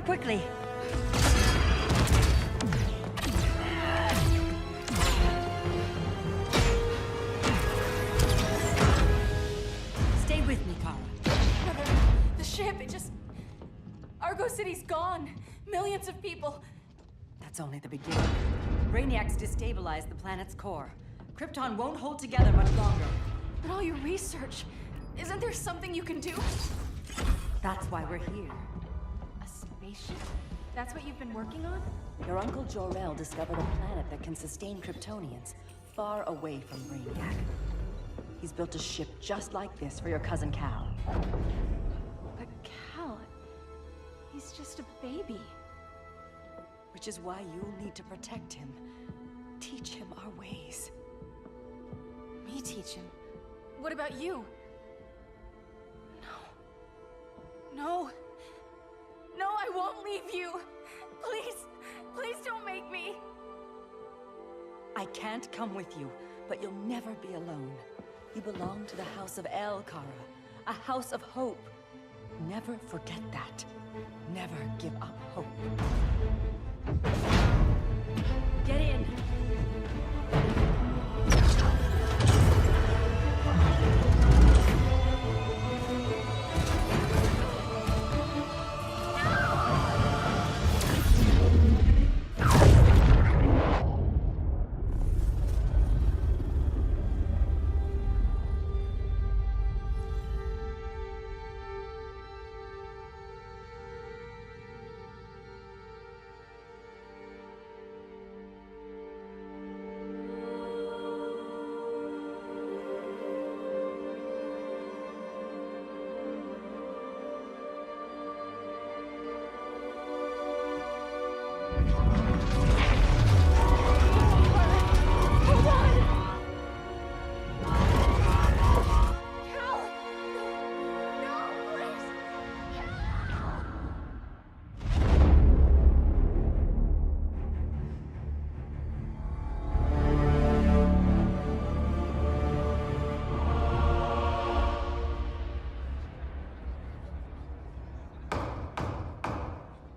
Quickly! Stay with me, Kara. Mother, the ship, it just... Argo City's gone. Millions of people. That's only the beginning. Brainiac's destabilized the planet's core. Krypton won't hold together much longer. But all your research, isn't there something you can do? That's why we're here. A spaceship? That's what you've been working on? Your Uncle Jor-El discovered a planet that can sustain Kryptonians, far away from Brainiac. He's built a ship just like this for your cousin Cal. But Cal... he's just a baby. Which is why you'll need to protect him. Teach him our ways. Me teach him? What about you? No. No, I won't leave you! Please, please don't make me! I can't come with you, but you'll never be alone. You belong to the House of El, Kara. A house of hope. Never forget that. Never give up hope. Get in!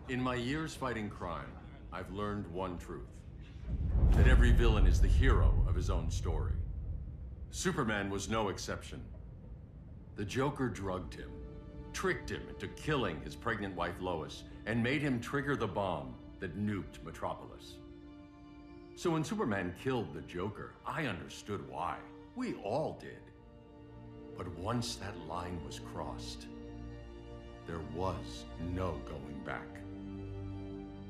In my years fighting crime, I've learned one truth. That every villain is the hero of his own story. Superman was no exception. The Joker drugged him, tricked him into killing his pregnant wife Lois, and made him trigger the bomb that nuked Metropolis. So when Superman killed the Joker, I understood why. We all did. But once that line was crossed, there was no going back.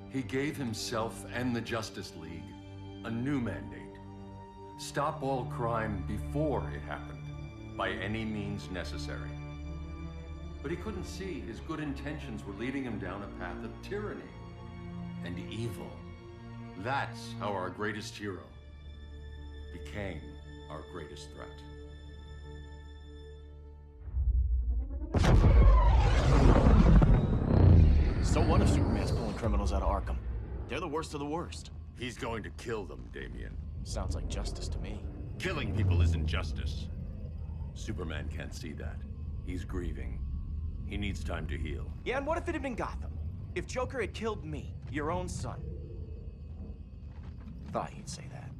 He gave himself and the Justice League a new mandate. Stop all crime before it happened, by any means necessary. But he couldn't see his good intentions were leading him down a path of tyranny and evil. That's how our greatest hero became our greatest threat. So what if Superman's pulling criminals out of Arkham? They're the worst of the worst. He's going to kill them, Damian. Sounds like justice to me. Killing people isn't justice. Superman can't see that. He's grieving. He needs time to heal. Yeah, and what if it had been Gotham? If Joker had killed me, your own son? Thought you'd say that.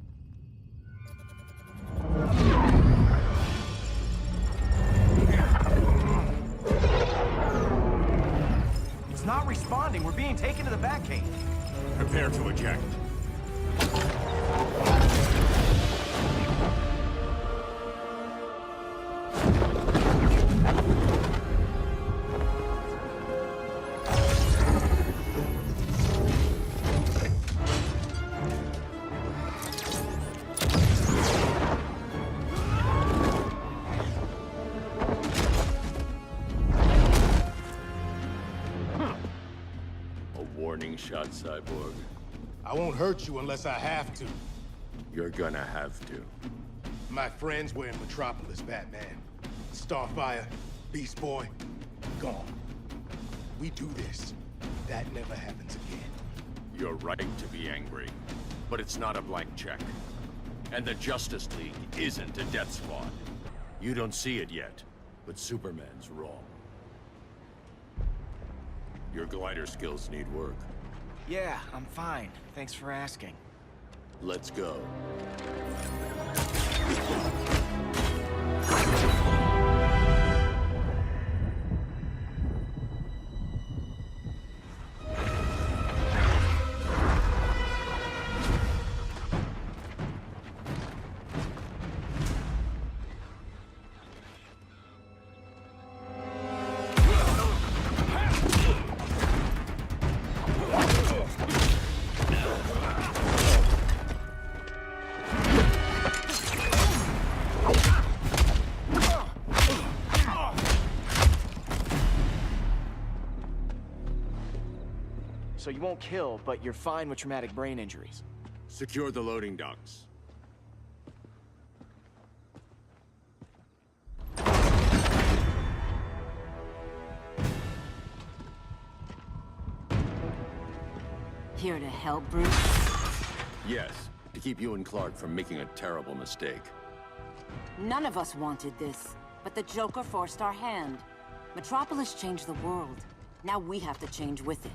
It's not responding. We're being taken to the Batcave. Prepare to eject. Warning shot, Cyborg. I won't hurt you unless I have to. You're gonna have to. My friends were in Metropolis, Batman. Starfire, Beast Boy, gone. We do this. That never happens again. You're right to be angry, but it's not a blank check. And the Justice League isn't a death squad. You don't see it yet, but Superman's wrong. Your glider skills need work. Yeah, I'm fine. Thanks for asking. Let's go. So you won't kill, but you're fine with traumatic brain injuries. Secure the loading docks. Here to help, Bruce? Yes, to keep you and Clark from making a terrible mistake. None of us wanted this, but the Joker forced our hand. Metropolis changed the world. Now we have to change with it.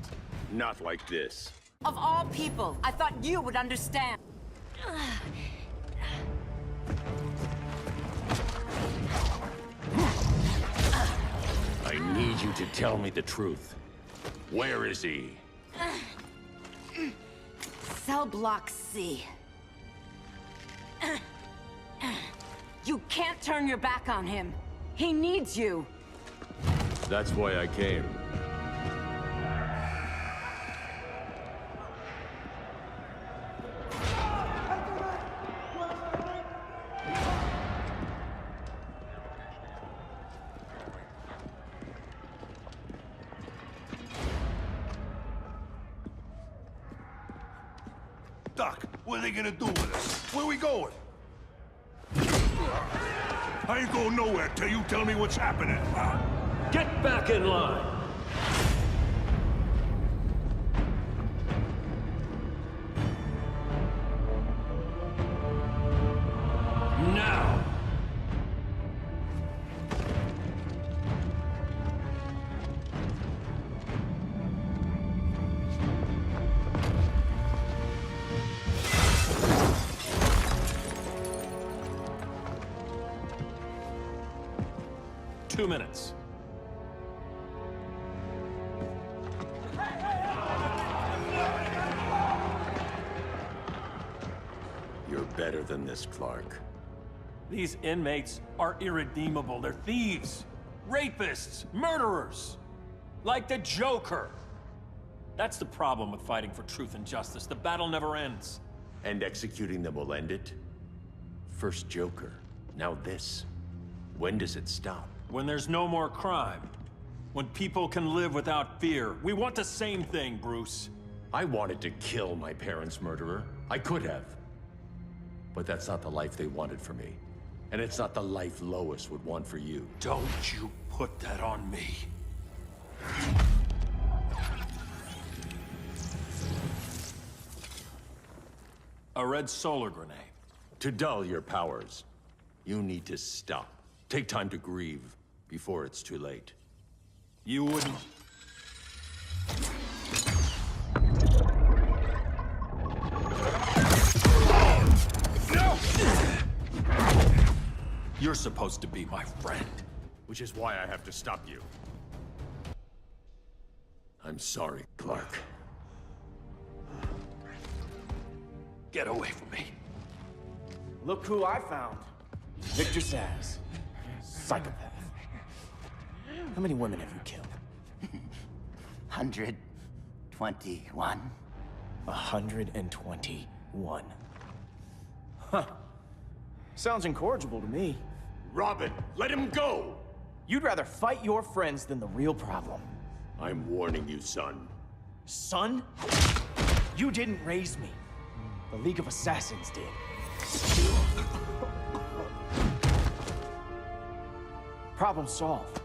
Not like this. Of all people, I thought you would understand. I need you to tell me the truth. Where is he? Cell Block C. You can't turn your back on him. He needs you. That's why I came. Doc, what are they gonna do with us? Where we going? I ain't going nowhere till you tell me what's happening. Get back in line! Now! 2 minutes. You're better than this, Clark. These inmates are irredeemable. They're thieves, rapists, murderers. Like the Joker. That's the problem with fighting for truth and justice. The battle never ends. And executing them will end it? First Joker, now this. When does it stop? When there's no more crime. When people can live without fear. We want the same thing, Bruce. I wanted to kill my parents' murderer. I could have. But that's not the life they wanted for me. And it's not the life Lois would want for you. Don't you put that on me. A red solar grenade. To dull your powers, you need to stop. Take time to grieve before it's too late. You wouldn't... You're supposed to be my friend. Which is why I have to stop you. I'm sorry, Clark. Get away from me. Look who I found. Victor Zsasz. Psychopath. How many women have you killed? 121. 121. Huh. Sounds incorrigible to me. Robin, let him go! You'd rather fight your friends than the real problem. I'm warning you, son. Son? You didn't raise me. The League of Assassins did. Problem solved.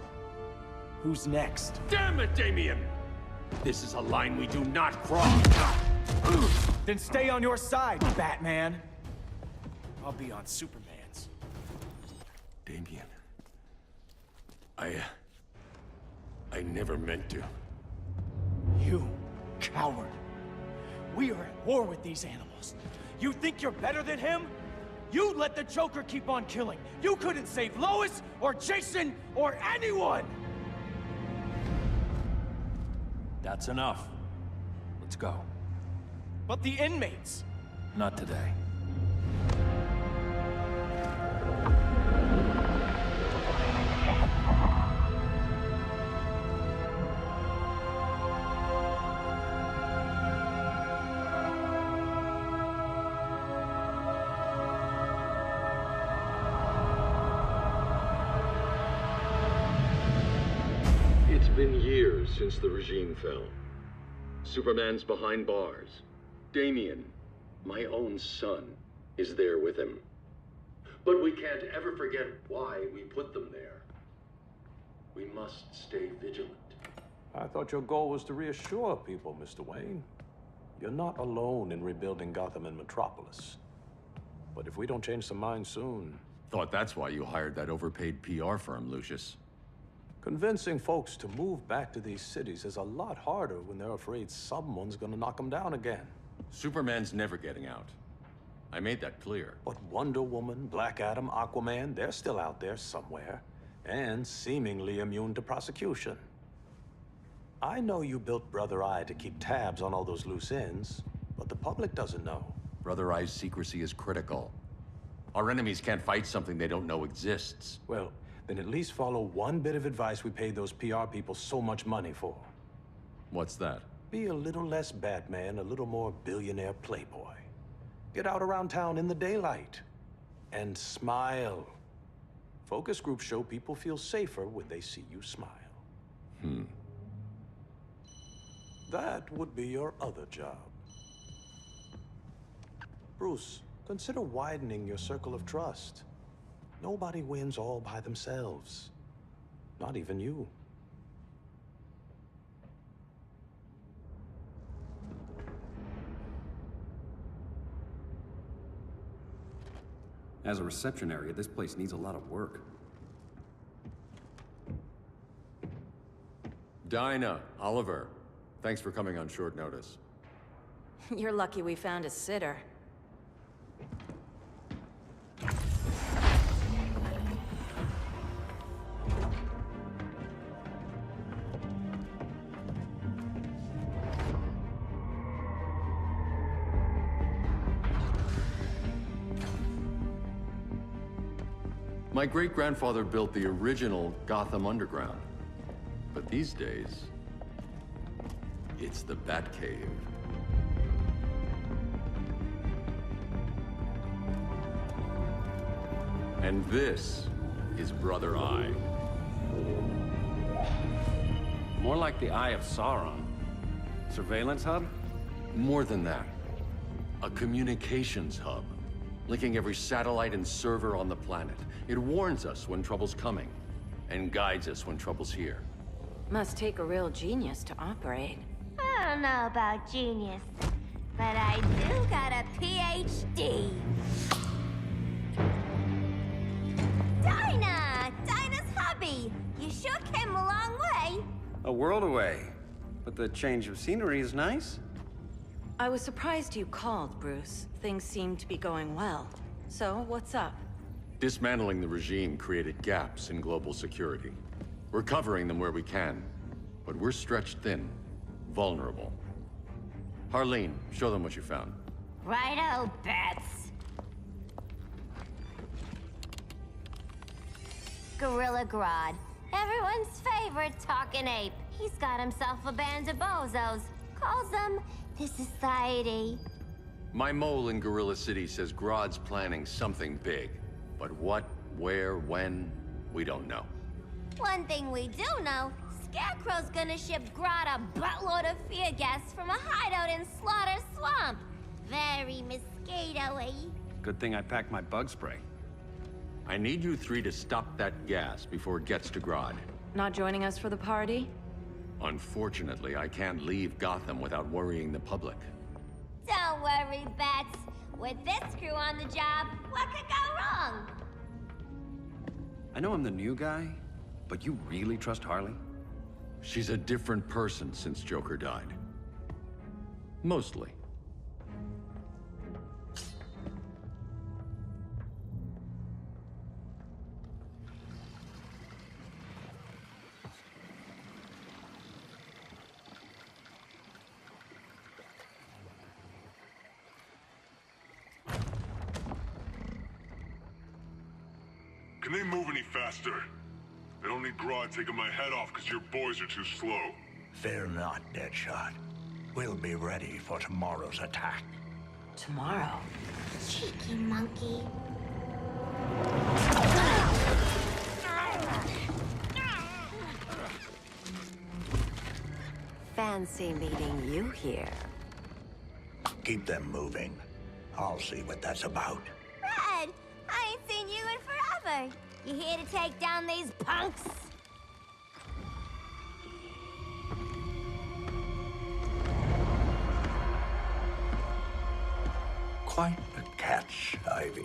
Who's next? Damn it, Damien! This is a line we do not cross. Then stay on your side, Batman. I'll be on Superman's. Damien. I never meant to. You coward. We are at war with these animals. You think you're better than him? You let the Joker keep on killing. You couldn't save Lois, or Jason, or anyone! That's enough. Let's go. But the inmates. Not today. It's been years since the regime fell. Superman's behind bars. Damien, my own son, is there with him. But we can't ever forget why we put them there. We must stay vigilant. I thought your goal was to reassure people, Mr. Wayne. You're not alone in rebuilding Gotham and Metropolis. But if we don't change some minds soon... Thought that's why you hired that overpaid PR firm, Lucius. Convincing folks to move back to these cities is a lot harder when they're afraid someone's gonna knock them down again. Superman's never getting out. I made that clear. But Wonder Woman, Black Adam, Aquaman, they're still out there somewhere. And seemingly immune to prosecution. I know you built Brother Eye to keep tabs on all those loose ends, but the public doesn't know. Brother Eye's secrecy is critical. Our enemies can't fight something they don't know exists. Well, then at least follow one bit of advice we paid those PR people so much money for. What's that? Be a little less Batman, a little more billionaire playboy. Get out around town in the daylight. And smile. Focus groups show people feel safer when they see you smile. That would be your other job. Bruce, consider widening your circle of trust. Nobody wins all by themselves. Not even you. As a reception area, this place needs a lot of work. Dinah, Oliver, thanks for coming on short notice. You're lucky we found a sitter. My great-grandfather built the original Gotham Underground. But these days, it's the Batcave. And this is Brother Eye. More like the Eye of Sauron. Surveillance hub? More than that. A communications hub, linking every satellite and server on the planet. It warns us when trouble's coming, and guides us when trouble's here. Must take a real genius to operate. I don't know about genius, but I do got a PhD. Dinah's hubby! You sure came a long way. A world away. But the change of scenery is nice. I was surprised you called, Bruce. Things seem to be going well. So, what's up? Dismantling the regime created gaps in global security. We're covering them where we can, but we're stretched thin, vulnerable. Harleen, show them what you found. Righto, Bats. Gorilla Grodd. Everyone's favorite talking ape. He's got himself a band of bozos. Calls them the Society. My mole in Gorilla City says Grodd's planning something big. But what, where, when, we don't know. One thing we do know, Scarecrow's gonna ship Grodd a buttload of fear gas from a hideout in Slaughter Swamp. Very mosquito-y. Good thing I packed my bug spray. I need you three to stop that gas before it gets to Grodd. Not joining us for the party? Unfortunately, I can't leave Gotham without worrying the public. Don't worry, Bats. With this crew on the job, what could go wrong? I know I'm the new guy, but you really trust Harley? She's a different person since Joker died. Mostly. Can they move any faster? I don't need Grodd taking my head off because your boys are too slow. Fear not, Deadshot. We'll be ready for tomorrow's attack. Tomorrow? Cheeky monkey. Fancy meeting you here. Keep them moving. I'll see what that's about. Red, I ain't seen you in forever. You here to take down these punks? Quite the catch, Ivy.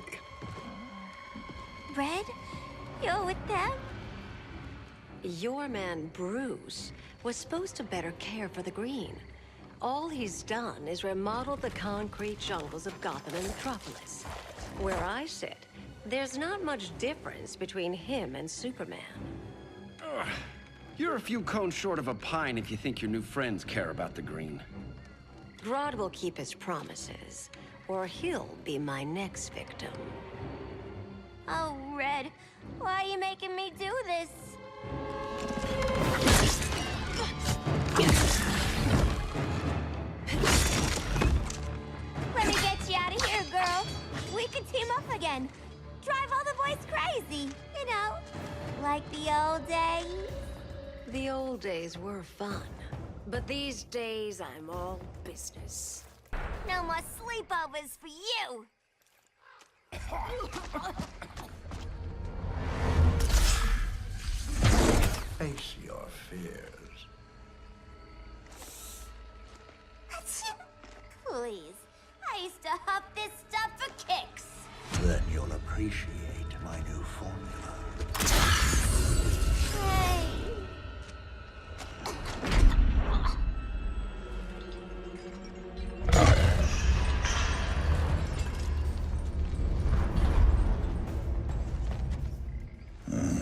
Red, you're with them? Your man, Bruce, was supposed to better care for the Green. All he's done is remodel the concrete jungles of Gotham and Metropolis. Where I sit, there's not much difference between him and Superman. Ugh. You're a few cones short of a pine if you think your new friends care about the Green. Grodd will keep his promises, or he'll be my next victim. Oh, Red, why are you making me do this? Let me get you out of here, girl. We can team up again. Drive all the boys crazy, you know, like the old days. The old days were fun, but these days I'm all business. No more sleepovers for you. Face your fears. Please, I used to huff this stuff for kicks. Then you'll appreciate my new formula. Hey.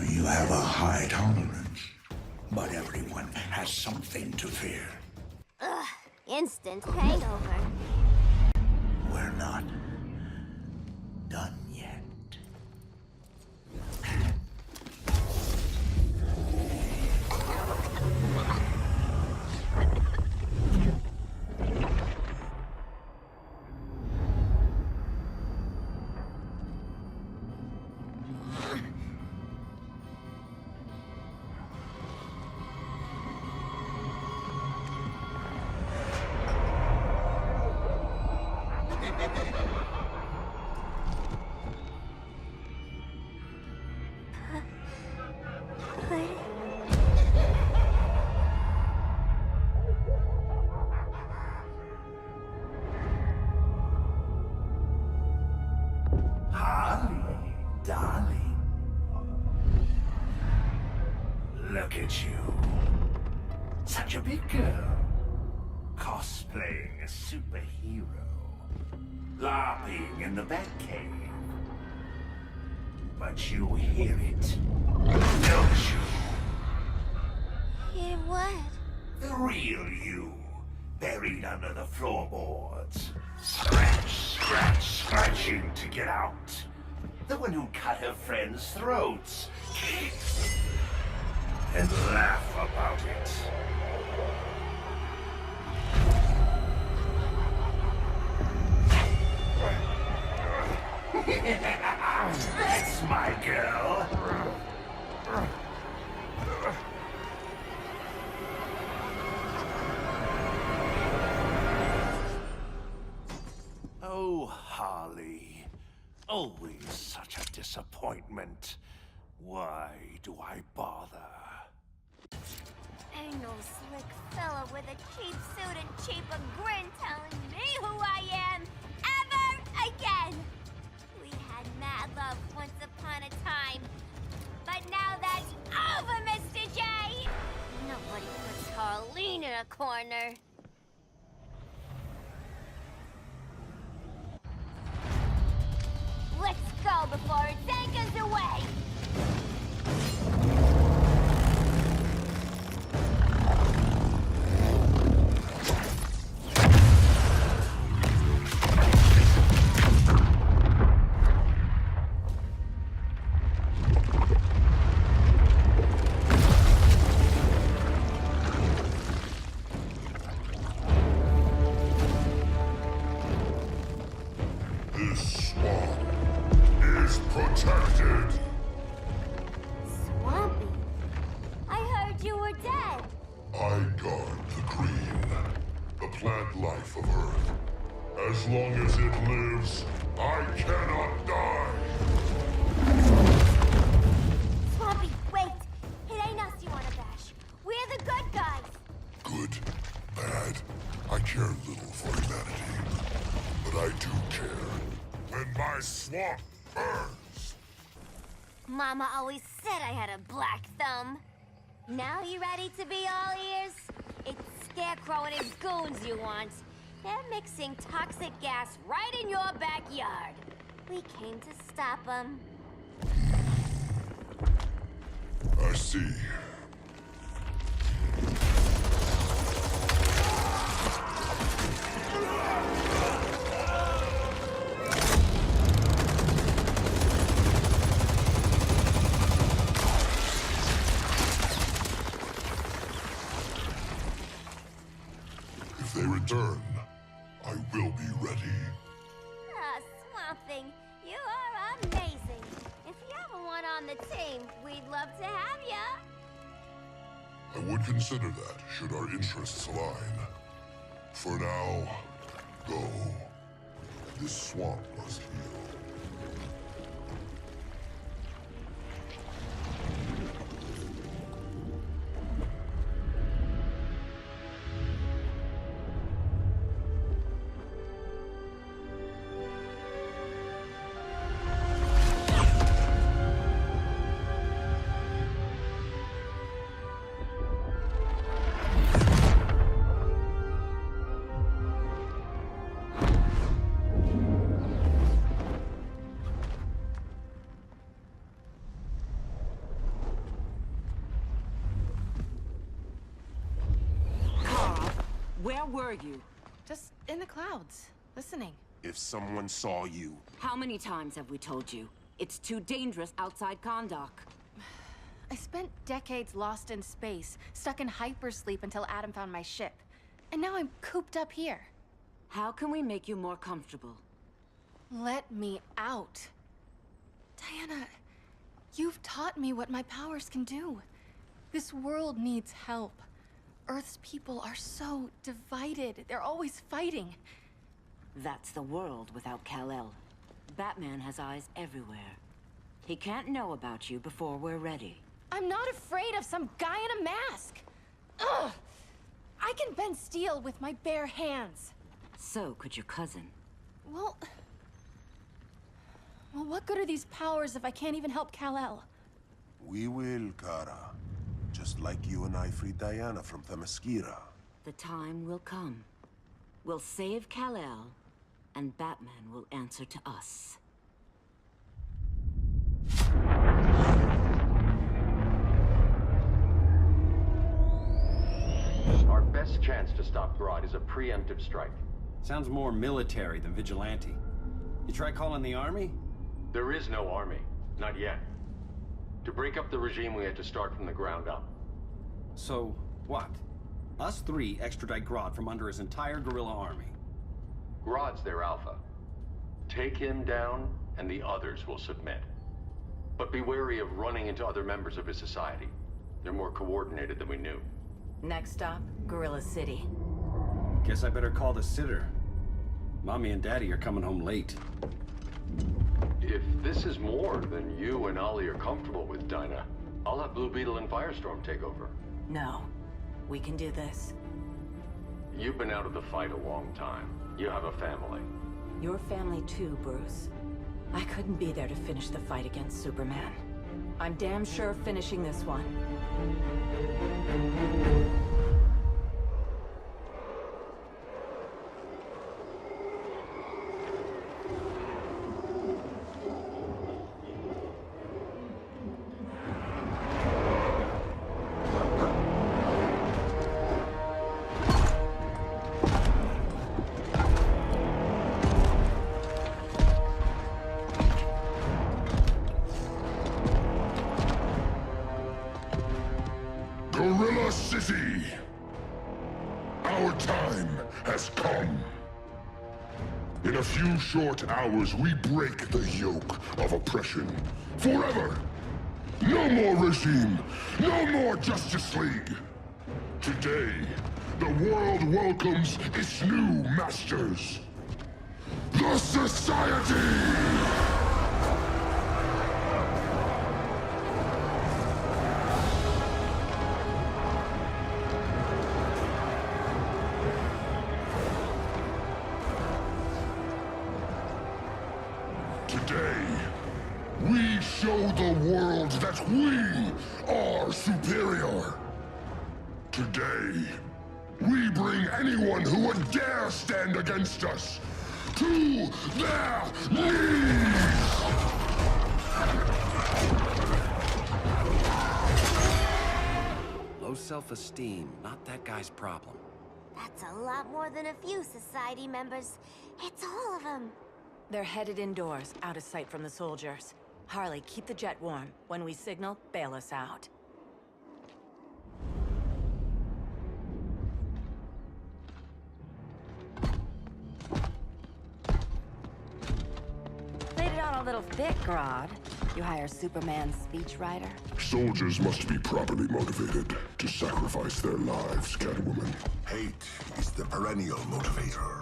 You have a high tolerance, but everyone has something to fear. Ugh, instant hangover. We're not done yet. at you. Such a big girl. Cosplaying a superhero. LARPing in the Batcave. But you hear it, don't you? Hear what? The real you, buried under the floorboards. Scratch, scratch, scratching to get out. The one who cut her friends' throats. And laugh about it. That's my girl. Oh, Harley. Always such a disappointment. Why do I bother? Ain't no slick fella with a cheap suit and cheaper grin telling me who I am ever again. We had mad love once upon a time, but now that's over, Mr. J. Nobody puts Harleen in a corner. Let's go before it takes us away. This swamp is protected. Swampy? I heard you were dead. I guard the green, the plant life of Earth. As long as it lives, I cannot die. Swampy, wait! It ain't us you wanna bash. We're the good guys. Good, bad, I care little for humanity. But I do care when my swamp burns. Mama always said I had a black thumb. Now you ready to be all ears? It's Scarecrow and his goons you want. They're mixing toxic gas right in your backyard. We came to stop them. I see. If they return, I will be ready. Ah, Swamp Thing, you are amazing. If you ever want on the team, we'd love to have ya. I would consider that, should our interests align. For now, go. This swamp must heal. Where were you? Just in the clouds, listening. If someone saw you... How many times have we told you? It's too dangerous outside Kahndaq. I spent decades lost in space, stuck in hypersleep until Adam found my ship. And now I'm cooped up here. How can we make you more comfortable? Let me out. Diana, you've taught me what my powers can do. This world needs help. Earth's people are so divided. They're always fighting. That's the world without Kal-El. Batman has eyes everywhere. He can't know about you before we're ready. I'm not afraid of some guy in a mask. Ugh! I can bend steel with my bare hands. So could your cousin. Well, what good are these powers if I can't even help Kal-El? We will, Kara. Just like you and I freed Diana from Themyscira. The time will come. We'll save Kal-El, and Batman will answer to us. Our best chance to stop Grodd is a preemptive strike. Sounds more military than vigilante. You try calling the army? There is no army. Not yet. To break up the regime, we had to start from the ground up. So, what? Us three extradite Grodd from under his entire guerrilla army. Grodd's their alpha. Take him down, and the others will submit. But be wary of running into other members of his society. They're more coordinated than we knew. Next stop, Gorilla City. Guess I better call the sitter. Mommy and Daddy are coming home late. If this is more than you and Ollie are comfortable with, Dinah, I'll have Blue Beetle and Firestorm take over. No. We can do this. You've been out of the fight a long time. You have a family. Your family too, Bruce. I couldn't be there to finish the fight against Superman. I'm damn sure finishing this one. Gorilla City! Our time has come. In a few short hours, we break the yoke of oppression. Forever! No more regime! No more Justice League! Today, the world welcomes its new masters. The Society! Today, we show the world that we are superior. Today, we bring anyone who would dare stand against us to their knees! Low self-esteem, not that guy's problem. That's a lot more than a few Society members. It's all of them. They're headed indoors, out of sight from the soldiers. Harley, keep the jet warm. When we signal, bail us out. Played it on a little thick, Grodd. You hire Superman's speechwriter? Soldiers must be properly motivated to sacrifice their lives, Catwoman. Hate is the perennial motivator.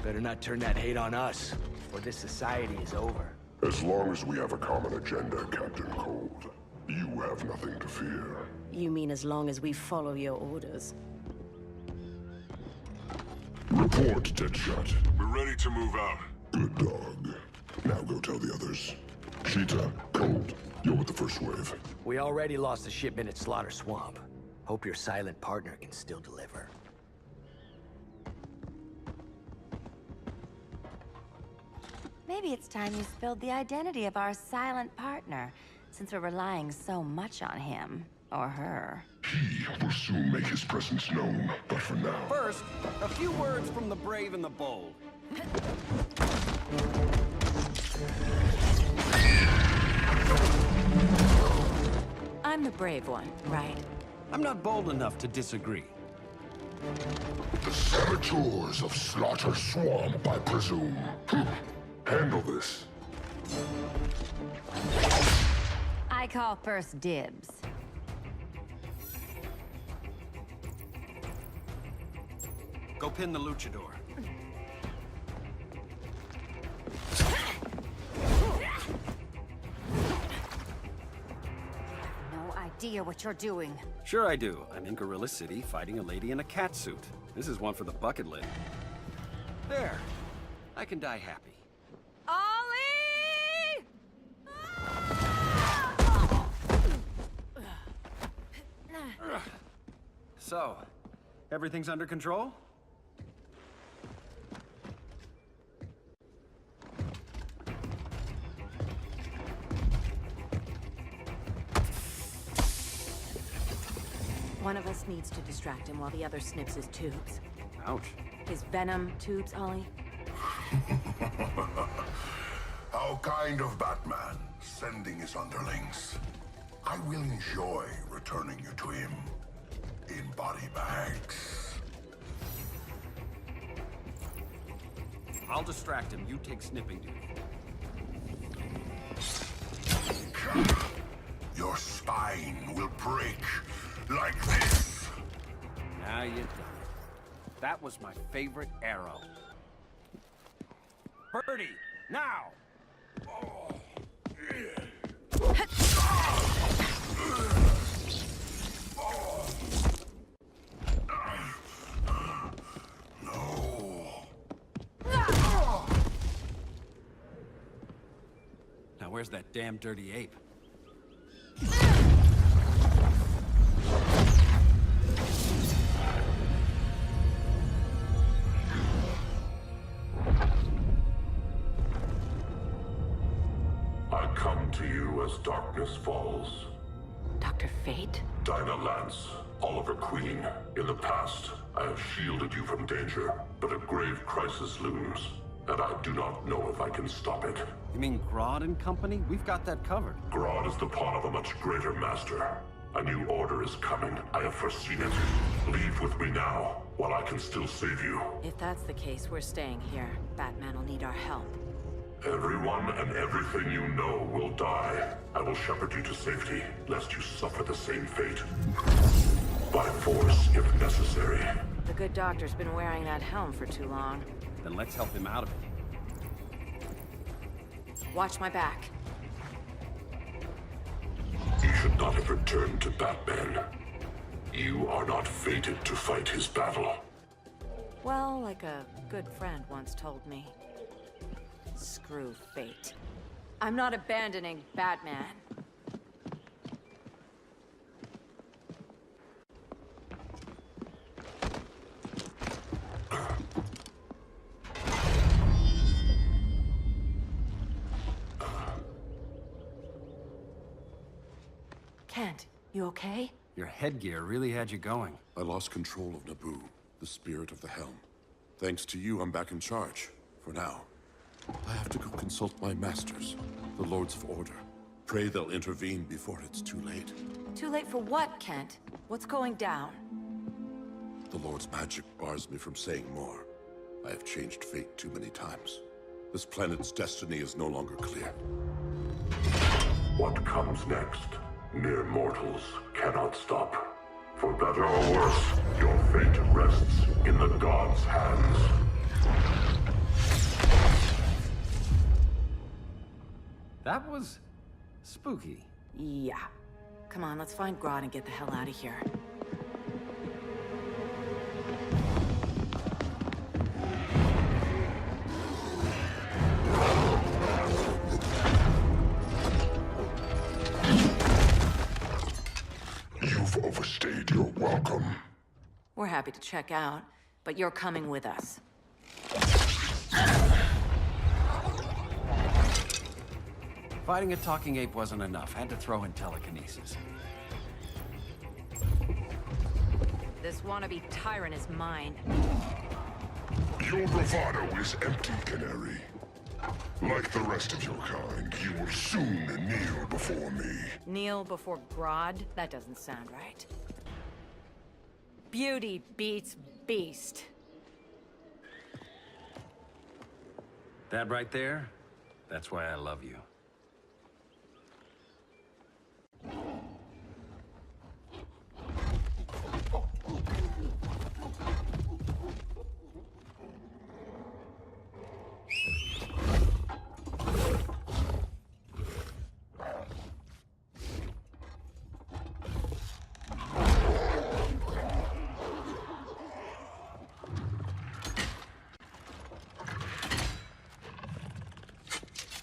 Better not turn that hate on us, or this society is over. As long as we have a common agenda, Captain Cold, you have nothing to fear. You mean as long as we follow your orders? Report, Deadshot. We're ready to move out. Good dog. Now go tell the others. Cheetah, Cold, you're with the first wave. We already lost a shipment at Slaughter Swamp. Hope your silent partner can still deliver. Maybe it's time you spilled the identity of our silent partner, since we're relying so much on him. Or her. He will soon make his presence known, but for now... First, a few words from the brave and the bold. I'm the brave one, right? I'm not bold enough to disagree. The saboteurs of Slaughter Swamp, I presume. Handle this. I call first dibs. Go pin the luchador. No idea what you're doing. Sure I do. I'm in Gorilla City fighting a lady in a cat suit. This is one for the bucket list. There. I can die happy. Ollie! So, everything's under control? One of us needs to distract him while the other snips his tubes. Ouch. His venom tubes, Ollie? How kind of Batman, sending his underlings. I will enjoy returning you to him in body bags. I'll distract him. You take snipping duty. Your spine will break like this. Now you done it. That was my favorite arrow. Birdie, now! Now where's that damn dirty ape? I come to you as darkness falls. Dr. Fate? Dinah Lance, Oliver Queen. In the past, I have shielded you from danger, but a grave crisis looms, and I do not know if I can stop it. You mean Grodd and company? We've got that covered. Grodd is the pawn of a much greater master. A new order is coming. I have foreseen it. Leave with me now, while I can still save you. If that's the case, we're staying here. Batman will need our help. Everyone and everything you know will die. I will shepherd you to safety, lest you suffer the same fate. By force, if necessary. The good doctor's been wearing that helm for too long. Then let's help him out of it. Watch my back. You should not have returned to Batman. You are not fated to fight his battle. Well, like a good friend once told me. Screw fate. I'm not abandoning Batman. Kent, you okay? Your headgear really had you going. I lost control of Naboo, the spirit of the helm. Thanks to you, I'm back in charge. For now. I have to go consult my masters, the Lords of Order. Pray they'll intervene before it's too late. Too late for what, Kent? What's going down? The Lord's magic bars me from saying more. I have changed fate too many times. This planet's destiny is no longer clear. What comes next, mere mortals cannot stop. For better or worse, your fate rests in the gods' hands. That was spooky. Yeah. Come on, let's find Grodd and get the hell out of here. You've overstayed your welcome. We're happy to check out, but you're coming with us. Fighting a talking ape wasn't enough. Had to throw in telekinesis. This wannabe tyrant is mine. Your bravado is empty, Canary. Like the rest of your kind, you will soon kneel before me. Kneel before Grodd? That doesn't sound right. Beauty beats beast. That right there, that's why I love you.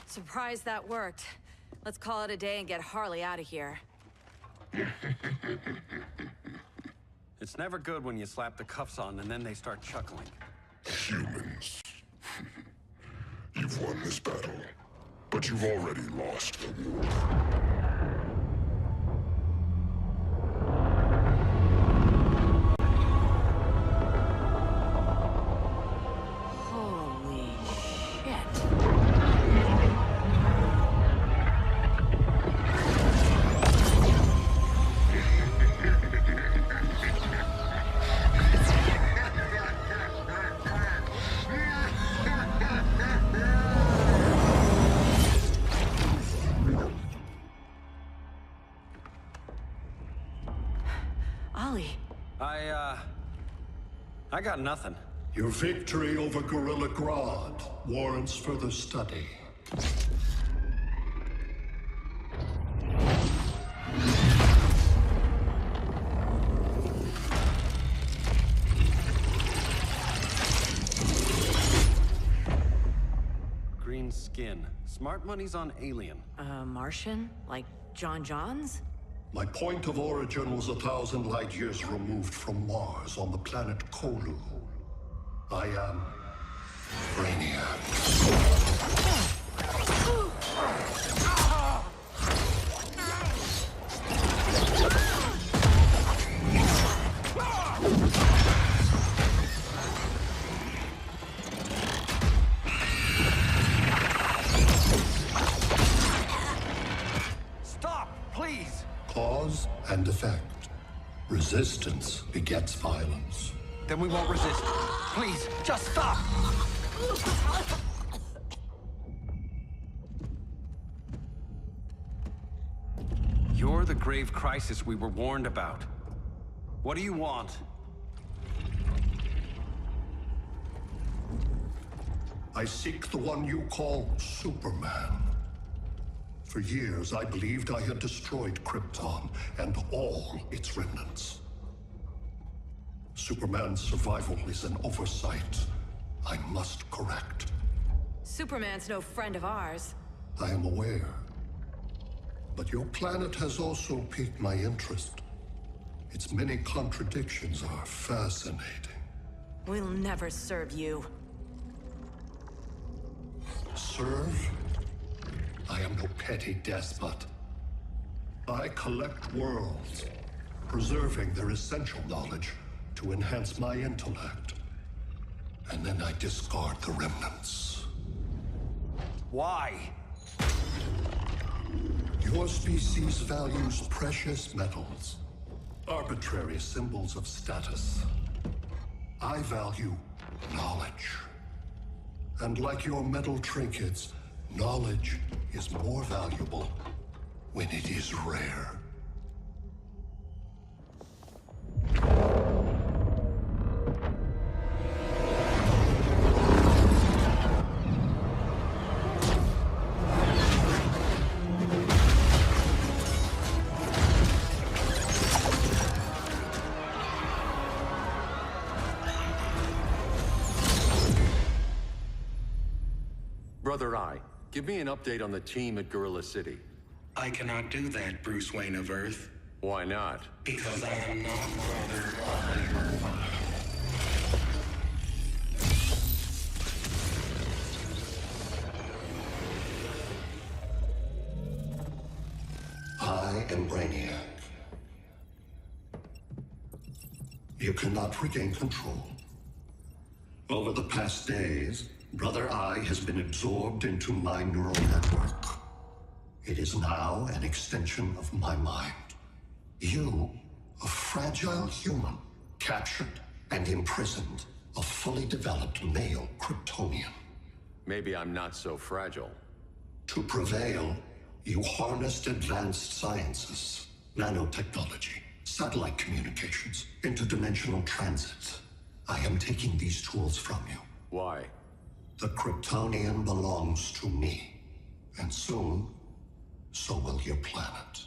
Surprised that worked. Let's call it a day and get Harley out of here. It's never good when you slap the cuffs on and then they start chuckling. Humans. You've won this battle, but you've already lost the war. Holy shit. Ollie. I got nothing. Your victory over Gorilla Grodd warrants further study. Green skin. Smart money's on alien. Martian? Like John Johns? My point of origin was 1,000 light years removed from Mars on the planet Kolu. I am Brainiac. Stop, please! Cause and effect. Resistance begets violence. Then we won't resist. Please, just stop! You're the grave crisis we were warned about. What do you want? I seek the one you call Superman. For years, I believed I had destroyed Krypton and all its remnants. Superman's survival is an oversight I must correct. Superman's no friend of ours. I am aware. But your planet has also piqued my interest. Its many contradictions are fascinating. We'll never serve you. Serve? I am no petty despot. I collect worlds, preserving their essential knowledge to enhance my intellect. And then I discard the remnants. Why? Your species values precious metals, arbitrary symbols of status. I value knowledge. And like your metal trinkets, knowledge is more valuable when it is rare. Brother Eye, give me an update on the team at Gorilla City. I cannot do that, Bruce Wayne of Earth. Why not? Because I am not Brother Eye. I am Brainiac. You cannot regain control. Over the past days, Brother Eye has been absorbed into my neural network. It is now an extension of my mind. You, a fragile human, captured and imprisoned a fully developed male Kryptonian. Maybe I'm not so fragile. To prevail, you harnessed advanced sciences, nanotechnology, satellite communications, interdimensional transit. I am taking these tools from you. Why? The Kryptonian belongs to me. And soon, so will your planet.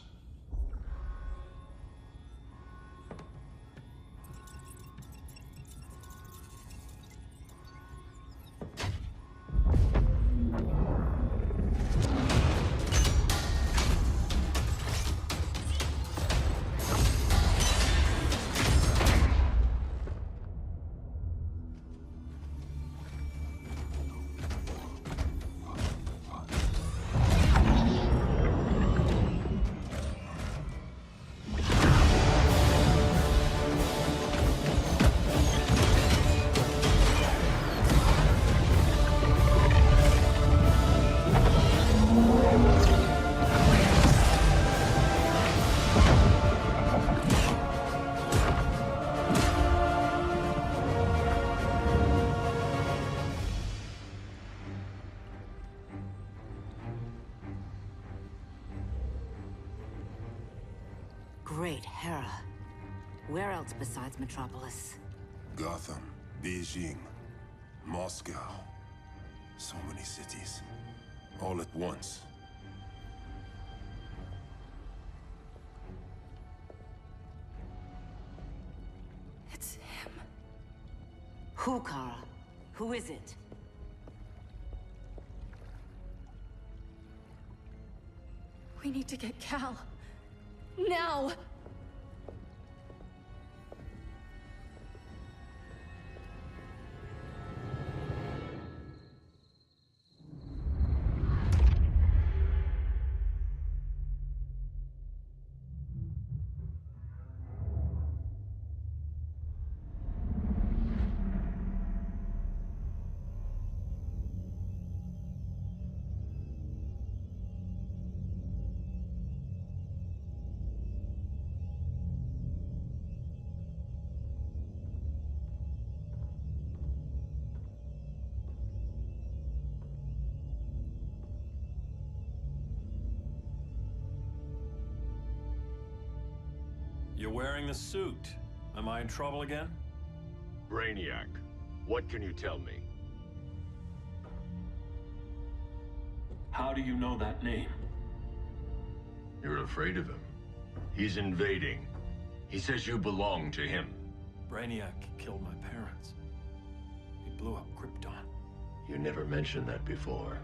Great Hera. Where else besides Metropolis? Gotham, Beijing, Moscow. So many cities. All at once. It's him. Who, Kara? Who is it? We need to get Cal. Now! You're wearing the suit. Am I in trouble again? Brainiac, what can you tell me? How do you know that name? You're afraid of him. He's invading. He says you belong to him. Brainiac killed my parents. He blew up Krypton. You never mentioned that before.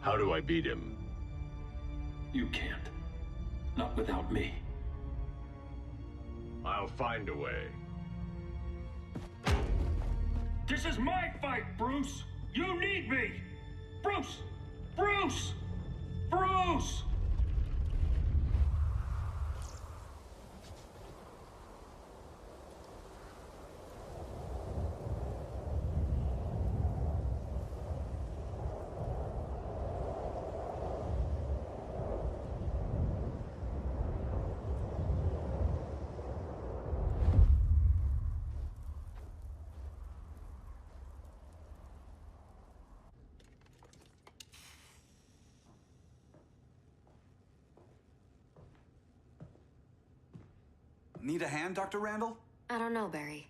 How do I beat him? You can't. Not without me. I'll find a way. This is my fight, Bruce! You need me! Bruce! Bruce! Bruce! Need a hand, Dr. Randall? I don't know, Barry.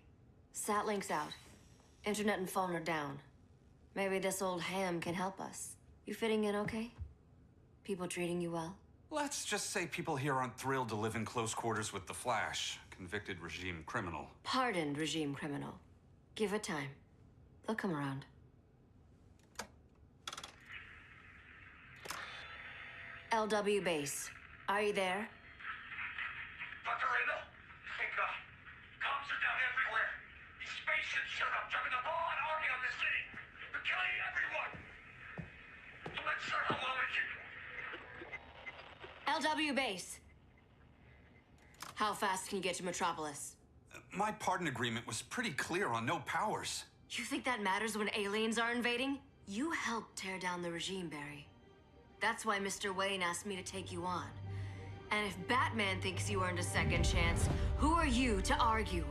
Satlink's out. Internet and phone are down. Maybe this old ham can help us. You fitting in okay? People treating you well? Let's just say people here aren't thrilled to live in close quarters with the Flash, convicted regime criminal. Pardoned regime criminal. Give it time. They'll come around. LW base. Are you there? Dr. Randall? Thank God. Cops are down everywhere. These spaceships showed up, driving a ball and army on the city. They're killing everyone. I'm not sure how long it can... LW base. How fast can you get to Metropolis? My pardon agreement was pretty clear on no powers. You think that matters when aliens are invading? You helped tear down the regime, Barry. That's why Mr. Wayne asked me to take you on. And if Batman thinks you earned a second chance, who are you to argue?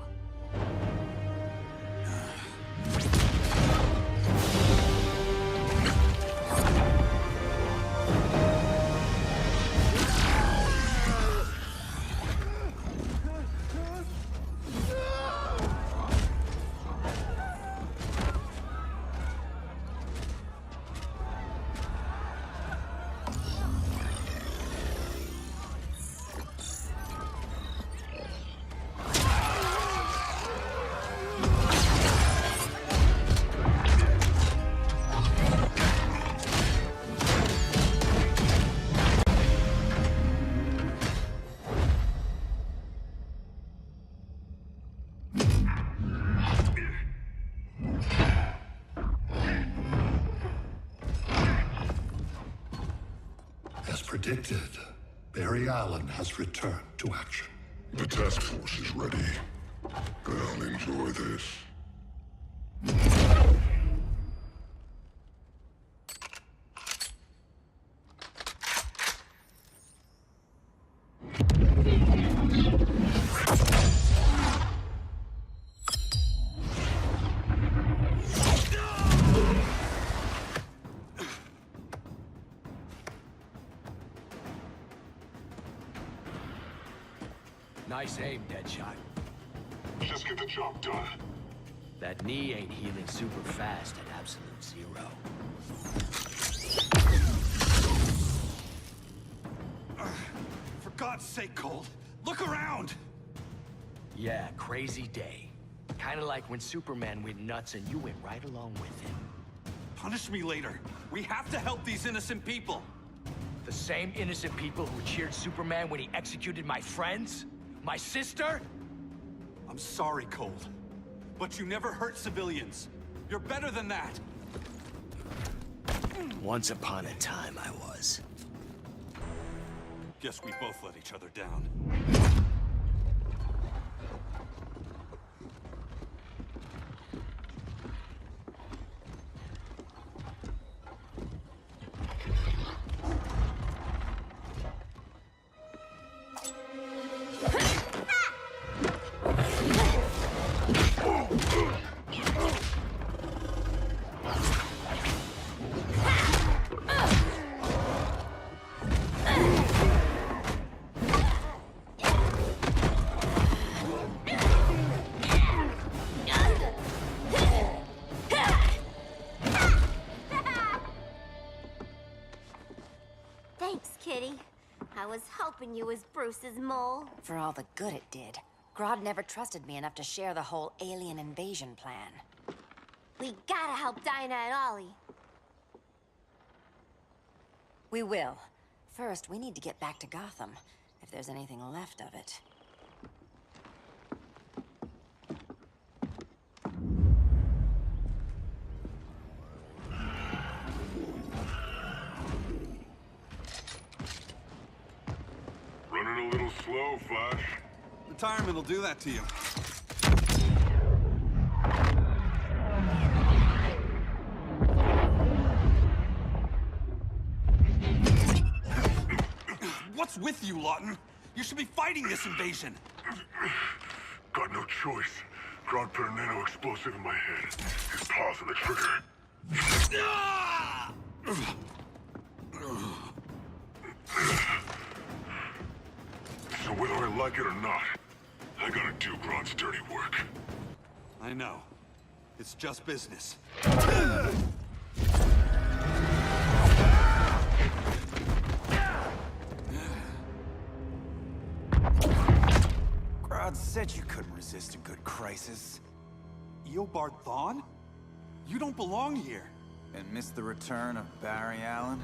As predicted, Barry Allen has returned to action. The task force is ready. I'll enjoy this. Nice aim, Deadshot. Just get the job done. That knee ain't healing super fast at absolute zero. For God's sake, Cold, look around! Yeah, crazy day. Kinda like when Superman went nuts and you went right along with him. Punish me later. We have to help these innocent people. The same innocent people who cheered Superman when he executed my friends? My sister? I'm sorry, Cold. But you never hurt civilians. You're better than that. Once upon a time, I was. Guess we both let each other down. Thanks, Kitty. I was hoping you was Bruce's mole. For all the good it did. Grodd never trusted me enough to share the whole alien invasion plan. We gotta help Dinah and Ollie. We will. First, we need to get back to Gotham, if there's anything left of it. Running a little slow, Flash. Retirement will do that to you. What's with you, Lawton? You should be fighting this invasion. Got no choice. Grodd put a nano explosive in my head. His paws on the trigger. So whether I like it or not, I gotta do Grodd's dirty work. I know. It's just business. Grodd said you couldn't resist a good crisis. Eobard Thawne? You don't belong here. And miss the return of Barry Allen?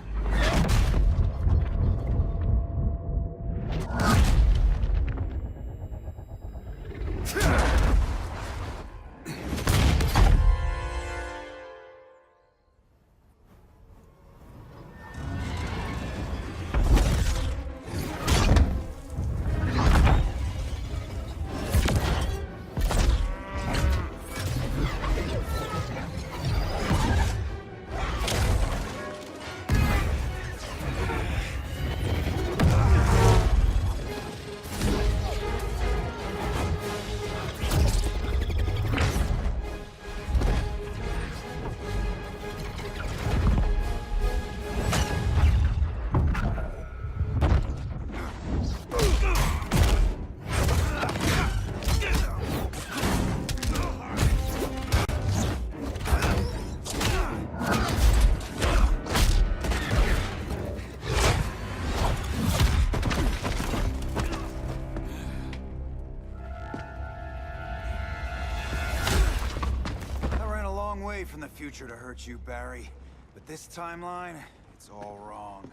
From the future to hurt you, Barry. But this timeline, it's all wrong.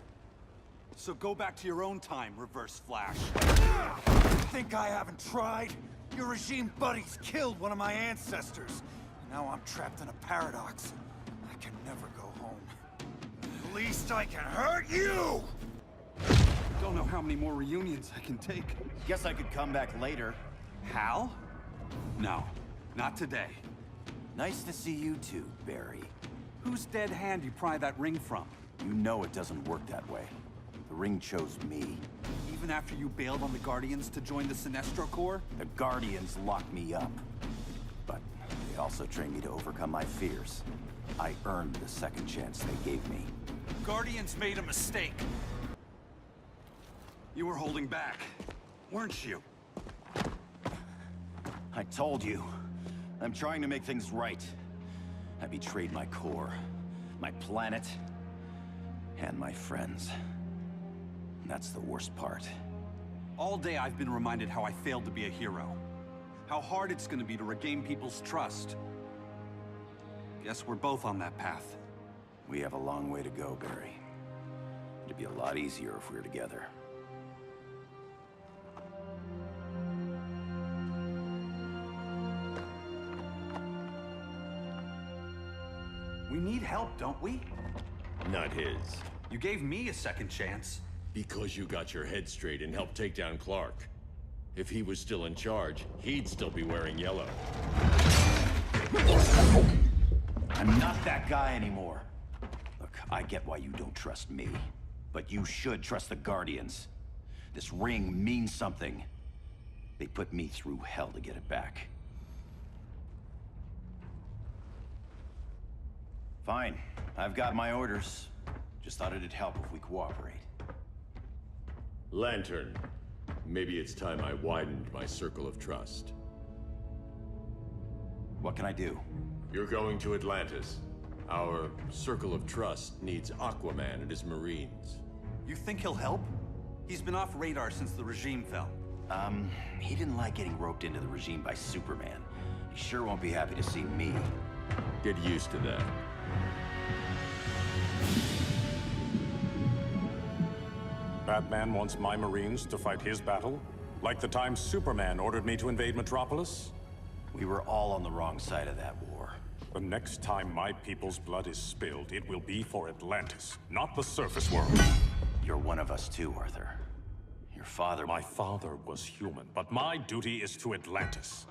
So go back to your own time, Reverse Flash. Think I haven't tried? Your regime buddies killed one of my ancestors. Now I'm trapped in a paradox. I can never go home. At least I can hurt you! Don't know how many more reunions I can take. Guess I could come back later. Hal? No, not today. Nice to see you too, Barry. Whose dead hand you pry that ring from? You know it doesn't work that way. The ring chose me. Even after you bailed on the Guardians to join the Sinestro Corps? The Guardians locked me up. But they also trained me to overcome my fears. I earned the second chance they gave me. Guardians made a mistake. You were holding back, weren't you? I told you. I'm trying to make things right. I betrayed my core, my planet, and my friends. That's the worst part. All day I've been reminded how I failed to be a hero. How hard it's gonna be to regain people's trust. Guess we're both on that path. We have a long way to go, Barry. It'd be a lot easier if we were together. We need help, don't we? Not his. You gave me a second chance. Because you got your head straight and helped take down Clark. If he was still in charge, he'd still be wearing yellow. I'm not that guy anymore. Look, I get why you don't trust me, but you should trust the Guardians. This ring means something. They put me through hell to get it back. Fine, I've got my orders. Just thought it'd help if we cooperate. Lantern, maybe it's time I widened my circle of trust. What can I do? You're going to Atlantis. Our circle of trust needs Aquaman and his Marines. You think he'll help? He's been off radar since the regime fell. He didn't like getting roped into the regime by Superman. He sure won't be happy to see me. Get used to that. Batman wants my Marines to fight his battle? Like the time Superman ordered me to invade Metropolis? We were all on the wrong side of that war. The next time my people's blood is spilled, it will be for Atlantis, not the surface world. You're one of us too, Arthur. Your father... My father was human, but my duty is to Atlantis.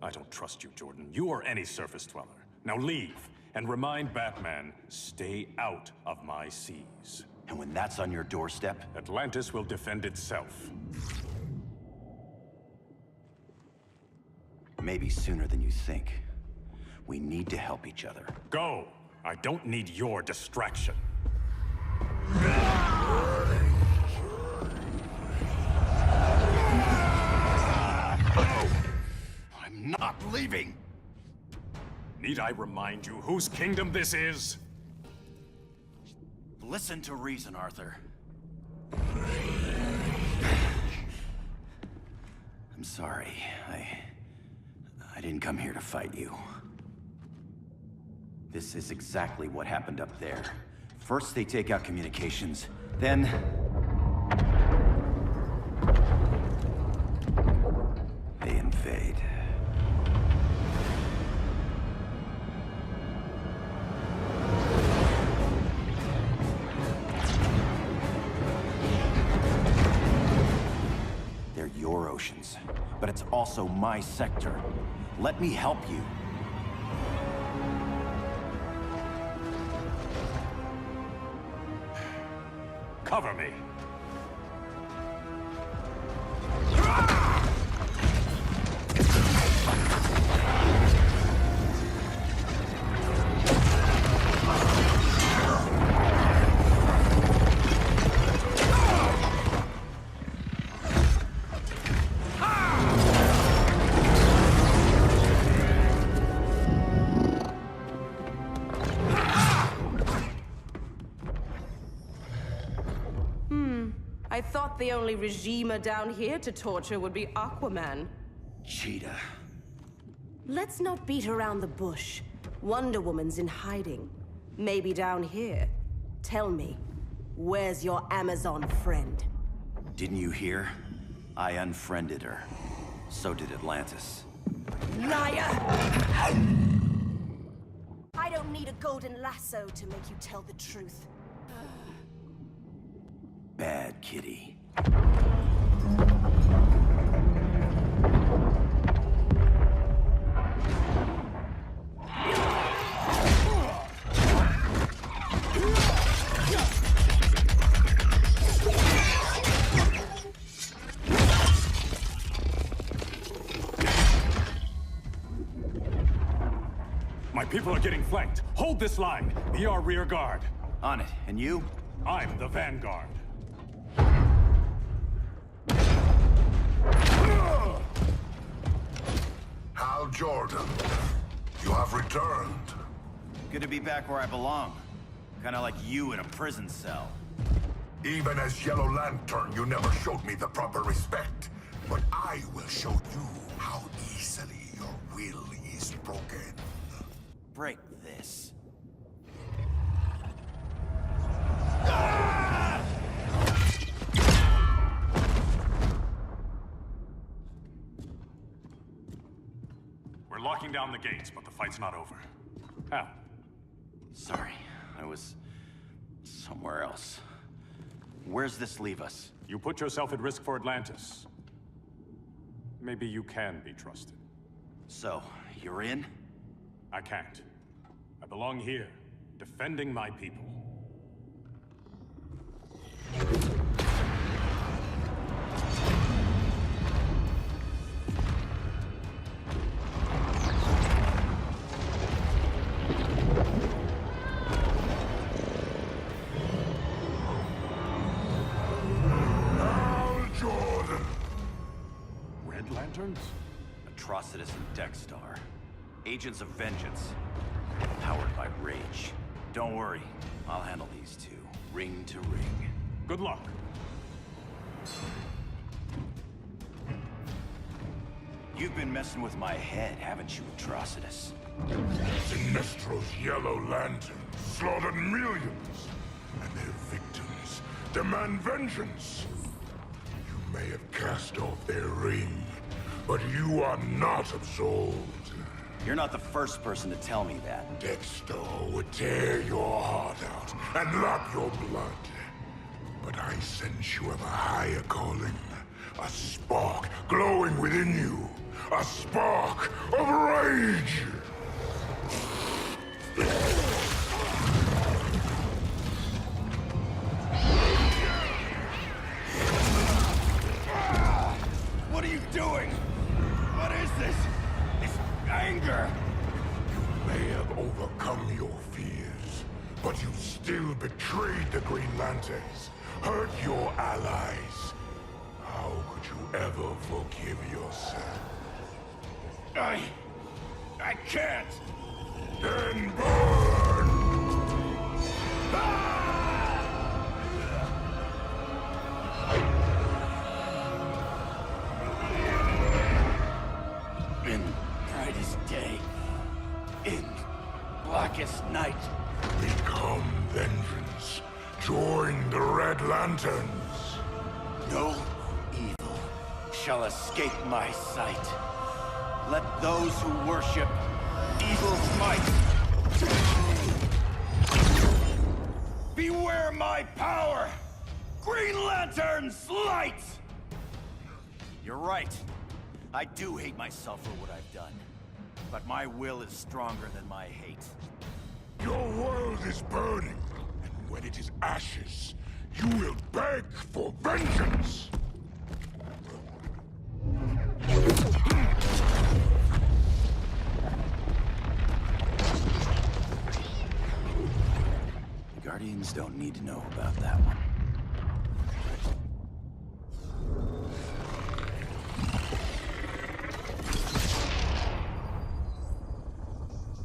I don't trust you, Jordan. You or any surface dweller. Now leave, and remind Batman, stay out of my seas. And when that's on your doorstep? Atlantis will defend itself. Maybe sooner than you think. We need to help each other. Go! I don't need your distraction. I'm not leaving! Need I remind you whose kingdom this is? Listen to reason, Arthur. I'm sorry. I didn't come here to fight you. This is exactly what happened up there. First they take out communications, then... they invade. They're your oceans, but it's also my sector. Let me help you. Cover me. I thought the only regimer down here to torture would be Aquaman. Cheetah. Let's not beat around the bush. Wonder Woman's in hiding. Maybe down here. Tell me, where's your Amazon friend? Didn't you hear? I unfriended her. So did Atlantis. Liar! I don't need a golden lasso to make you tell the truth. Bad kitty. My people are getting flanked. Hold this line. Be our rear guard. On it. And you? I'm the vanguard. Jordan. You have returned. Good to be back where I belong. Kinda like you in a prison cell. Even as Yellow Lantern, you never showed me the proper respect. But I will show you how easily your will is broken. Break this. We're locking down the gates, but the fight's not over. How? Sorry, I was somewhere else. Where's this leave us? You put yourself at risk for Atlantis. Maybe you can be trusted. So, you're in? I can't. I belong here, defending my people. Lanterns? Atrocitus and Dexstar. Agents of Vengeance. Powered by rage. Don't worry, I'll handle these two, ring to ring. Good luck. You've been messing with my head, haven't you, Atrocitus? Sinestro's Yellow Lantern slaughtered millions, and their victims demand vengeance. You may have cast off their ring, but you are not absolved. You're not the first person to tell me that. Dexter would tear your heart out and lap your blood. But I sense you have a higher calling. A spark glowing within you. A spark of rage! What are you doing? What is this? This anger! You may have overcome your fears, but you still betrayed the Green Lanterns, hurt your allies. How could you ever forgive yourself? I can't! Then burn! In brightest day, in blackest night. Become vengeance. Join the Red Lanterns. No evil shall escape my sight. Let those who worship evil's might beware my power! Green Lantern's light! You're right. I do hate myself for what I've done. But my will is stronger than my hate. Your world is burning, and when it is ashes, you will beg for vengeance! The Guardians don't need to know about that one.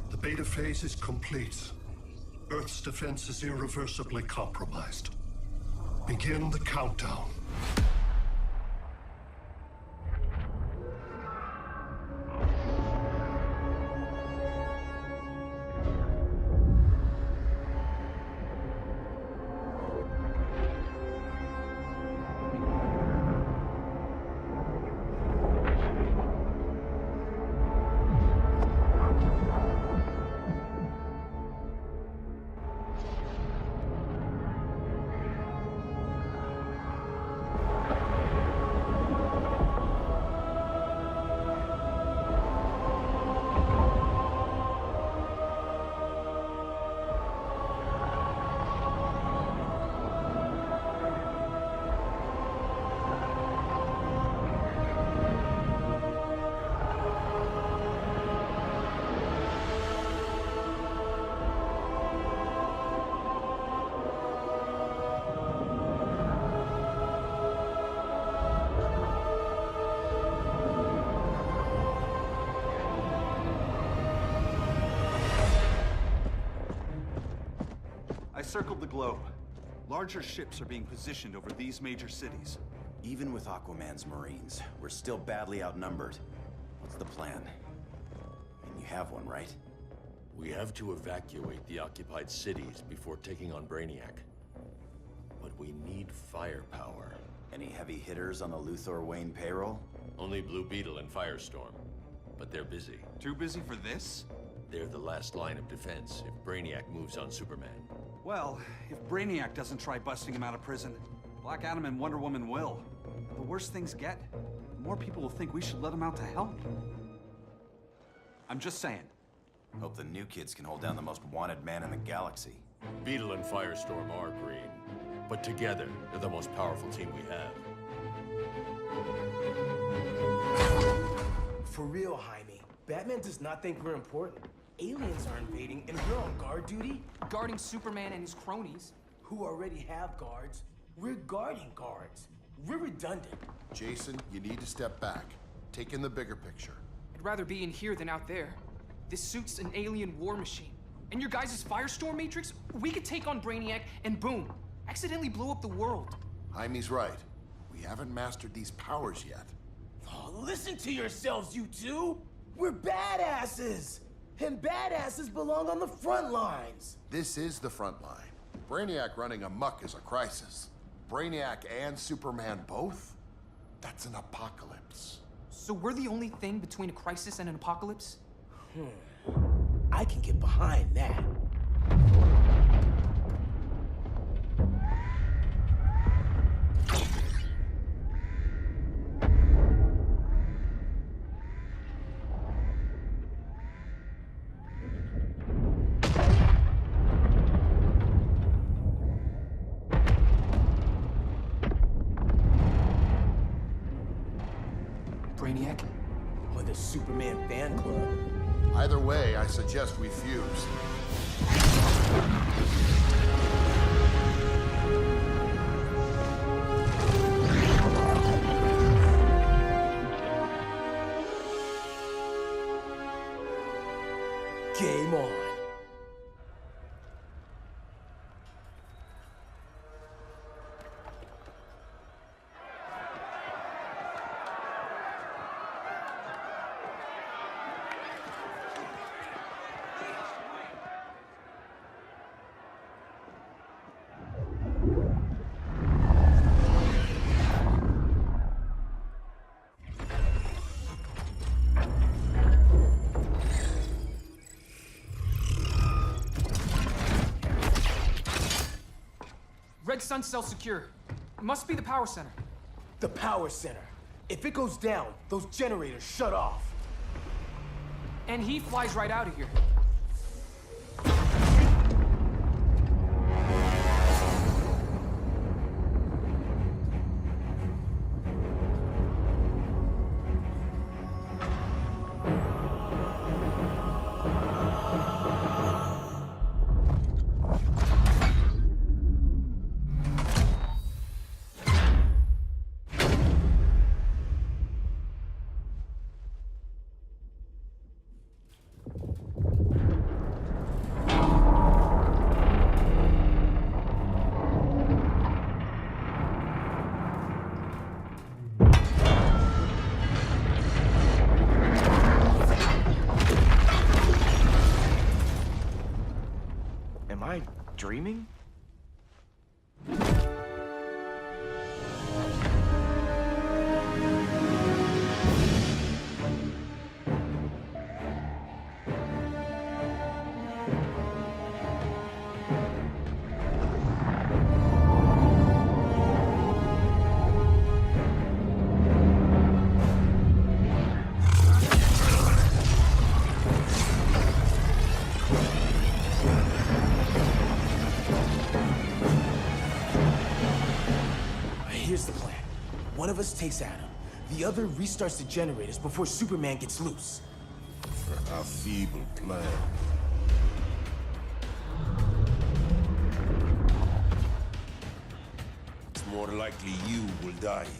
The beta phase is complete. Earth's defense is irreversibly compromised. Begin the countdown. circled the globe. Larger ships are being positioned over these major cities. Even with Aquaman's Marines, we're still badly outnumbered. What's the plan? And you have one, right? We have to evacuate the occupied cities before taking on Brainiac. But we need firepower. Any heavy hitters on the Luthor Wayne payroll? Only Blue Beetle and Firestorm. But they're busy. Too busy for this? They're the last line of defense if Brainiac moves on Superman. Well, if Brainiac doesn't try busting him out of prison, Black Adam and Wonder Woman will. The worse things get, the more people will think we should let him out to help. I'm just saying. Hope the new kids can hold down the most wanted man in the galaxy. Beetle and Firestorm are green, but together, they're the most powerful team we have. For real, Jaime. Batman does not think we're important. Aliens are invading, and we're on guard duty? Guarding Superman and his cronies. Who already have guards. We're guarding guards. We're redundant. Jason, you need to step back. Take in the bigger picture. I'd rather be in here than out there. This suit's an alien war machine. And your guys' Firestorm Matrix, we could take on Brainiac and boom, accidentally blow up the world. Jaime's right. We haven't mastered these powers yet. Oh, listen to yourselves, you two! We're badasses! And badasses belong on the front lines! This is the front line. Brainiac running amok is a crisis. Brainiac and Superman both? That's an apocalypse. So we're the only thing between a crisis and an apocalypse? I can get behind that. Brainiac? Or the Superman fan club? Either way, I suggest we fuse. Game on. Red Sun cell secure. It must be the power center. The power center. If it goes down, those generators shut off. And he flies right out of here. Am I dreaming? Here's the plan. One of us takes Adam. The other restarts the generators before Superman gets loose. A feeble plan. It's more likely you will die here.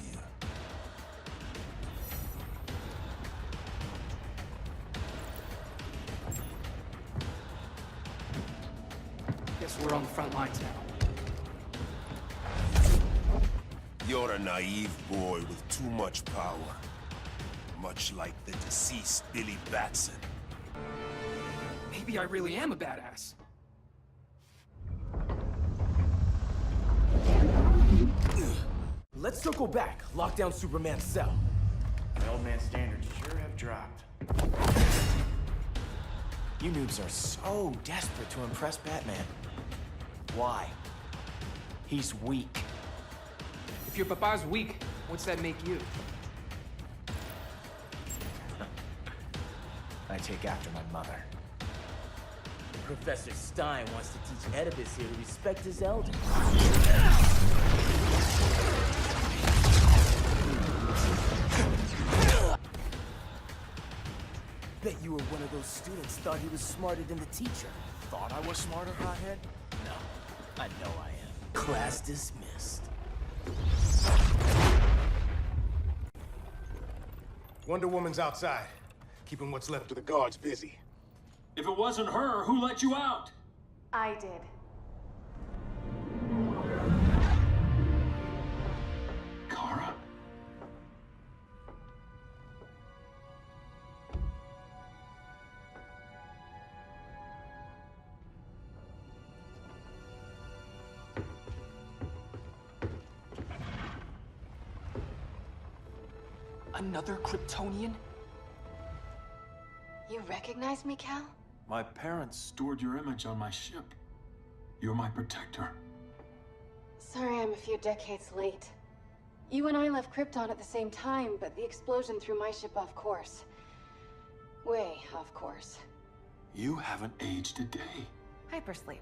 Guess we're on the front lines now. You're a naive boy with too much power. Much like the deceased Billy Batson. Maybe I really am a badass. Let's circle back. Lock down Superman's cell. The old man's standards sure have dropped. You noobs are so desperate to impress Batman. Why? He's weak. If your papa's weak, what's that make you? I take after my mother. Professor Stein wants to teach Oedipus here to respect his elders. Bet you were one of those students thought he was smarter than the teacher. Thought I was smarter, hothead? No, I know I am. Class dismissed. Wonder Woman's outside, keeping what's left of the guards busy. If it wasn't her, who let you out? I did. Kara? Another Kryptonian? You recognize me, Cal? My parents stored your image on my ship. You're my protector. Sorry I'm a few decades late. You and I left Krypton at the same time, but the explosion threw my ship off course. Way off course. You haven't aged a day. Hypersleep.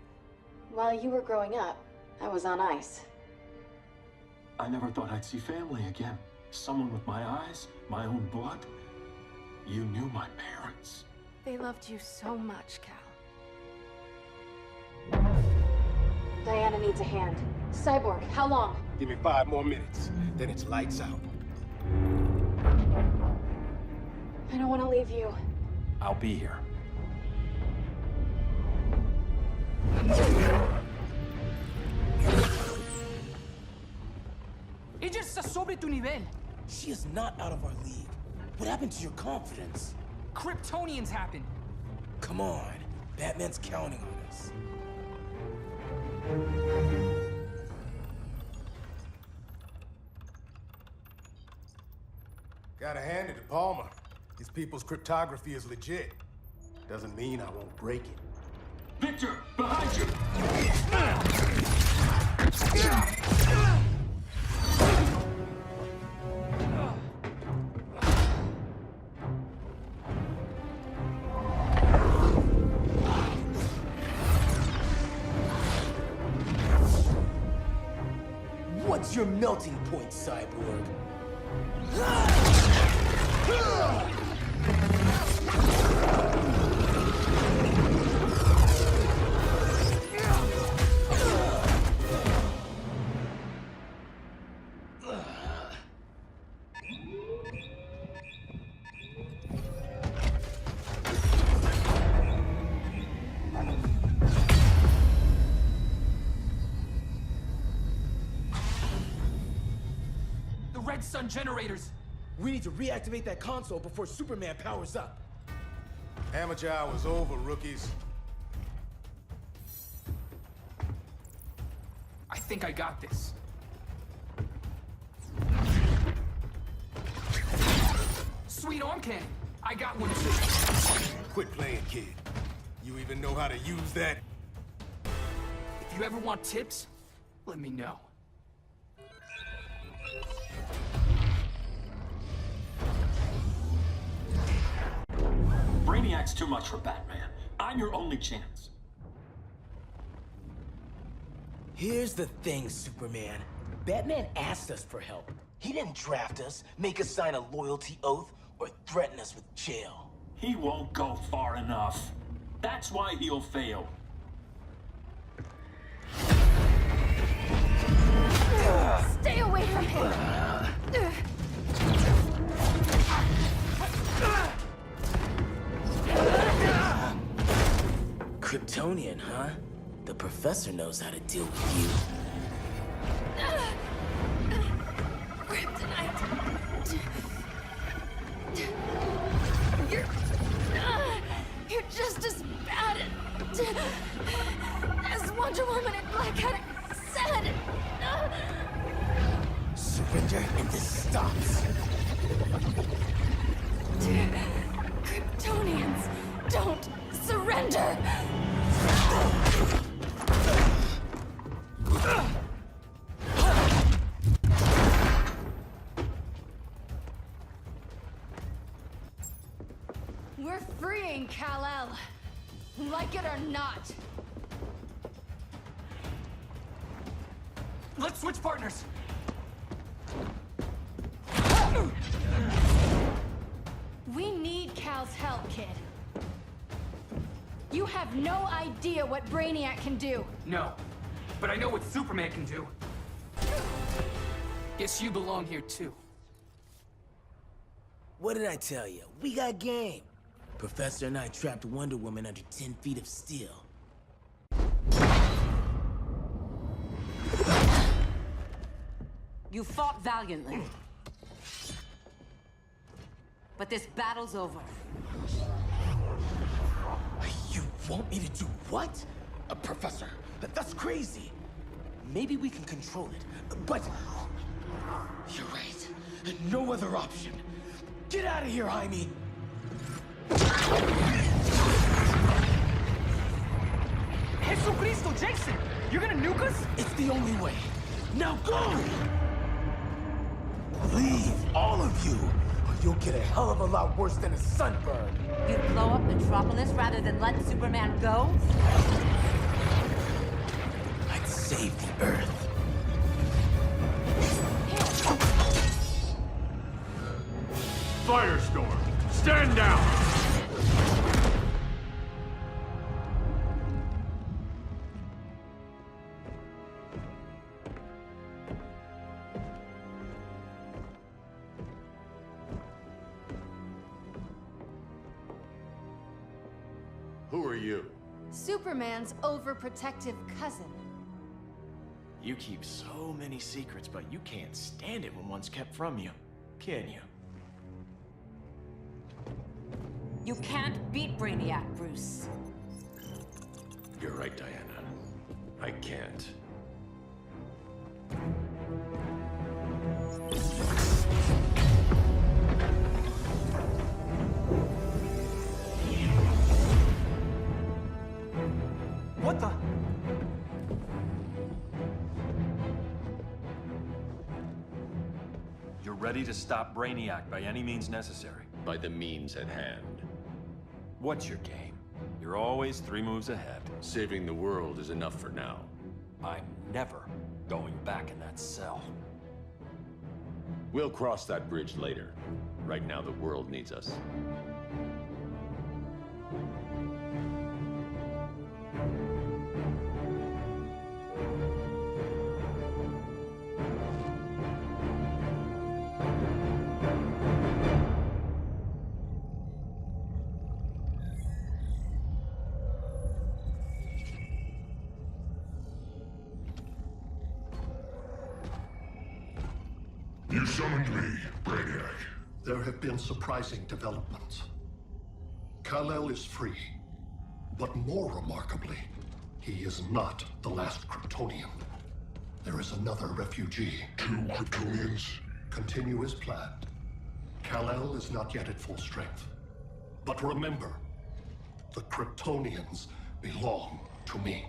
While you were growing up, I was on ice. I never thought I'd see family again. Someone with my eyes, my own blood. You knew my parents. They loved you so much, Cal. Diana needs a hand. Cyborg, how long? Give me 5 more minutes, then it's lights out. I don't want to leave you. I'll be here. Ella está sobre tu nivel. She is not out of our league. What happened to your confidence? Kryptonians happen. Come on. Batman's counting on us. Gotta hand it to Palmer. His people's cryptography is legit. Doesn't mean I won't break it. Victor, behind you! What's your melting point, Cyborg? Red Sun generators! We need to reactivate that console before Superman powers up. Amateur hour's over, rookies. I think I got this. Sweet arm cannon! I got one too. Quit playing, kid. You even know how to use that? If you ever want tips, let me know. Brainiac's too much for Batman. I'm your only chance. Here's the thing, Superman. Batman asked us for help. He didn't draft us, make us sign a loyalty oath, or threaten us with jail. He won't go far enough. That's why he'll fail. Stay away from him! Kryptonian, huh? The professor knows how to deal with you. Kryptonite. You're just as bad as Wonder Woman and Black Adam said. Surrender and this stops. Kryptonians don't surrender. We're freeing Kal-El, like it or not. Let's switch partners. We need Cal's help, kid. You have no idea what Brainiac can do. No, but I know what Superman can do. Guess you belong here too. What did I tell you? We got game. Professor and I trapped Wonder Woman under 10 feet of steel. You fought valiantly. But this battle's over. You want me to do what? Professor, that's crazy. Maybe we can control it, but... You're right. No other option. Get out of here, Jaime! Jesucristo, Jason! You're gonna nuke us? It's the only way. Now go! Leave, all of you, or you'll get a hell of a lot worse than a sunburn. You'd blow up Metropolis rather than let Superman go? I'd save the Earth. Firestorm, stand down! Who are you? Superman's overprotective cousin. You keep so many secrets, but you can't stand it when one's kept from you, can you? You can't beat Brainiac, Bruce. You're right, Diana. I can't. What the? You're ready to stop Brainiac by any means necessary. By the means at hand. What's your game? You're always 3 moves ahead. Saving the world is enough for now. I'm never going back in that cell. We'll cross that bridge later. Right now, the world needs us. You summoned me, Brainiac. There have been surprising developments. Kal-El is free, but more remarkably, he is not the last Kryptonian. There is another refugee. 2 Kryptonians? Continue as planned. Kal-El is not yet at full strength. But remember, the Kryptonians belong to me.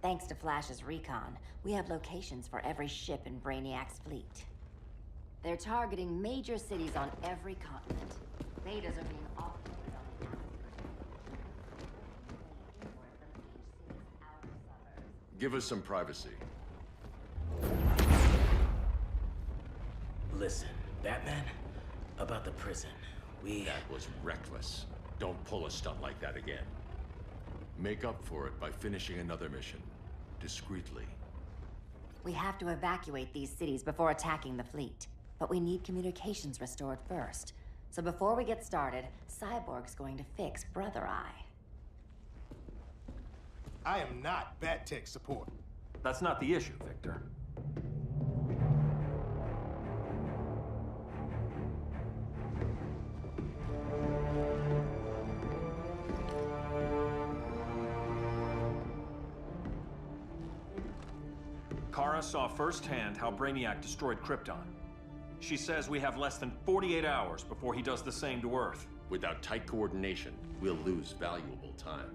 Thanks to Flash's recon, we have locations for every ship in Brainiac's fleet. They're targeting major cities on every continent. Betas are being offloaded on the outskirts. Give us some privacy. Listen, Batman, about the prison, That was reckless. Don't pull a stunt like that again. Make up for it by finishing another mission. Discreetly. We have to evacuate these cities before attacking the fleet. But we need communications restored first. So before we get started, Cyborg's going to fix Brother Eye. I am not Bat Tech support. That's not the issue, Victor. Kara saw firsthand how Brainiac destroyed Krypton. She says we have less than 48 hours before he does the same to Earth. Without tight coordination, we'll lose valuable time.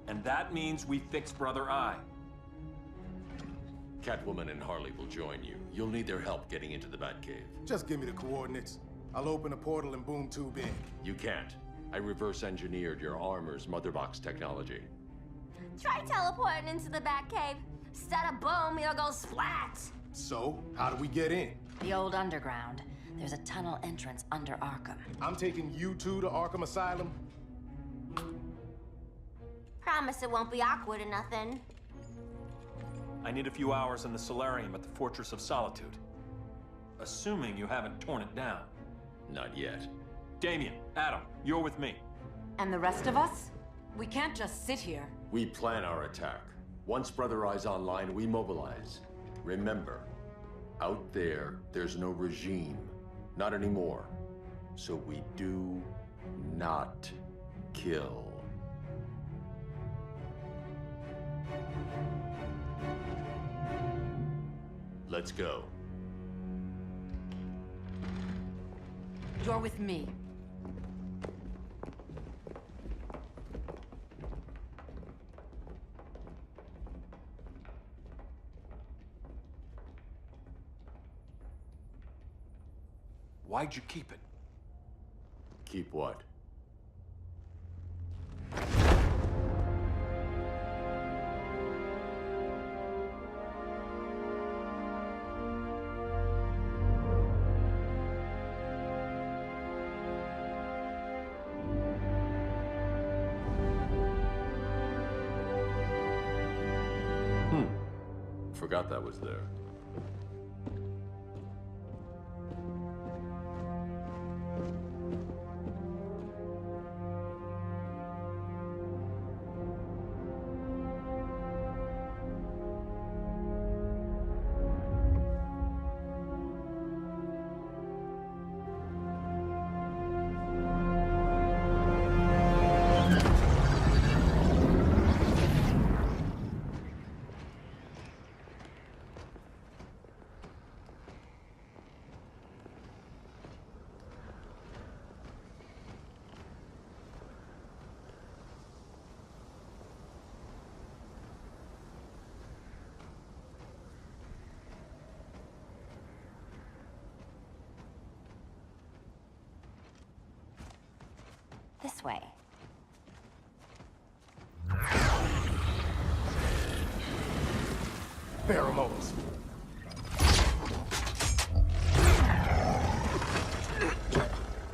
And that means we fix Brother Eye. Catwoman and Harley will join you. You'll need their help getting into the Batcave. Just give me the coordinates. I'll open a portal and boom tube in. You can't. I reverse engineered your armor's motherbox technology. Try teleporting into the Batcave. Instead of boom, you'll go splat. So, how do we get in? The old underground. There's a tunnel entrance under Arkham. I'm taking you two to Arkham Asylum. Promise it won't be awkward or nothing. I need a few hours in the solarium at the Fortress of Solitude. Assuming you haven't torn it down. Not yet. Damien, Adam, you're with me. And the rest of us? We can't just sit here. We plan our attack. Once Brother Eye's online, we mobilize. Remember, out there's no regime. Not anymore. So we do not kill. Let's go. You're with me. Why'd you keep it? Keep what? Forgot that was there. This way. Pheromones.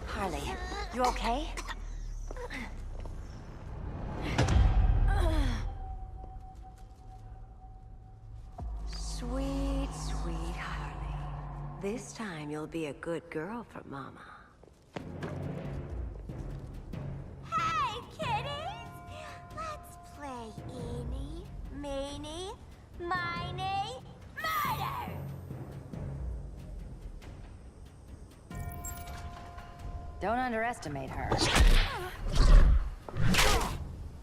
Harley, you okay? Sweet, sweet Harley. This time you'll be a good girl for Mama. Hey, kiddies! Let's play Eeny, Meeny, Miny, Murder! Don't underestimate her.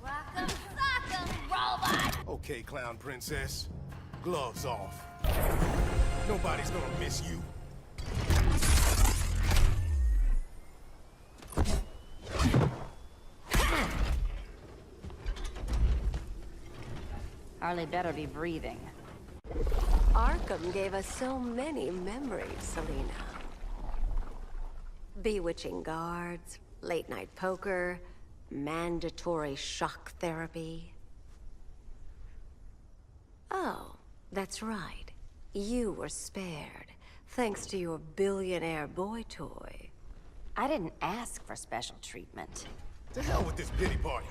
Rock'em sock'em, robot! Okay, Clown Princess. Gloves off. Nobody's gonna miss you. Harley better be breathing. Arkham gave us so many memories, Selina. Bewitching guards, late-night poker, mandatory shock therapy. Oh, that's right. You were spared, thanks to your billionaire boy toy. I didn't ask for special treatment. To hell with this pity party.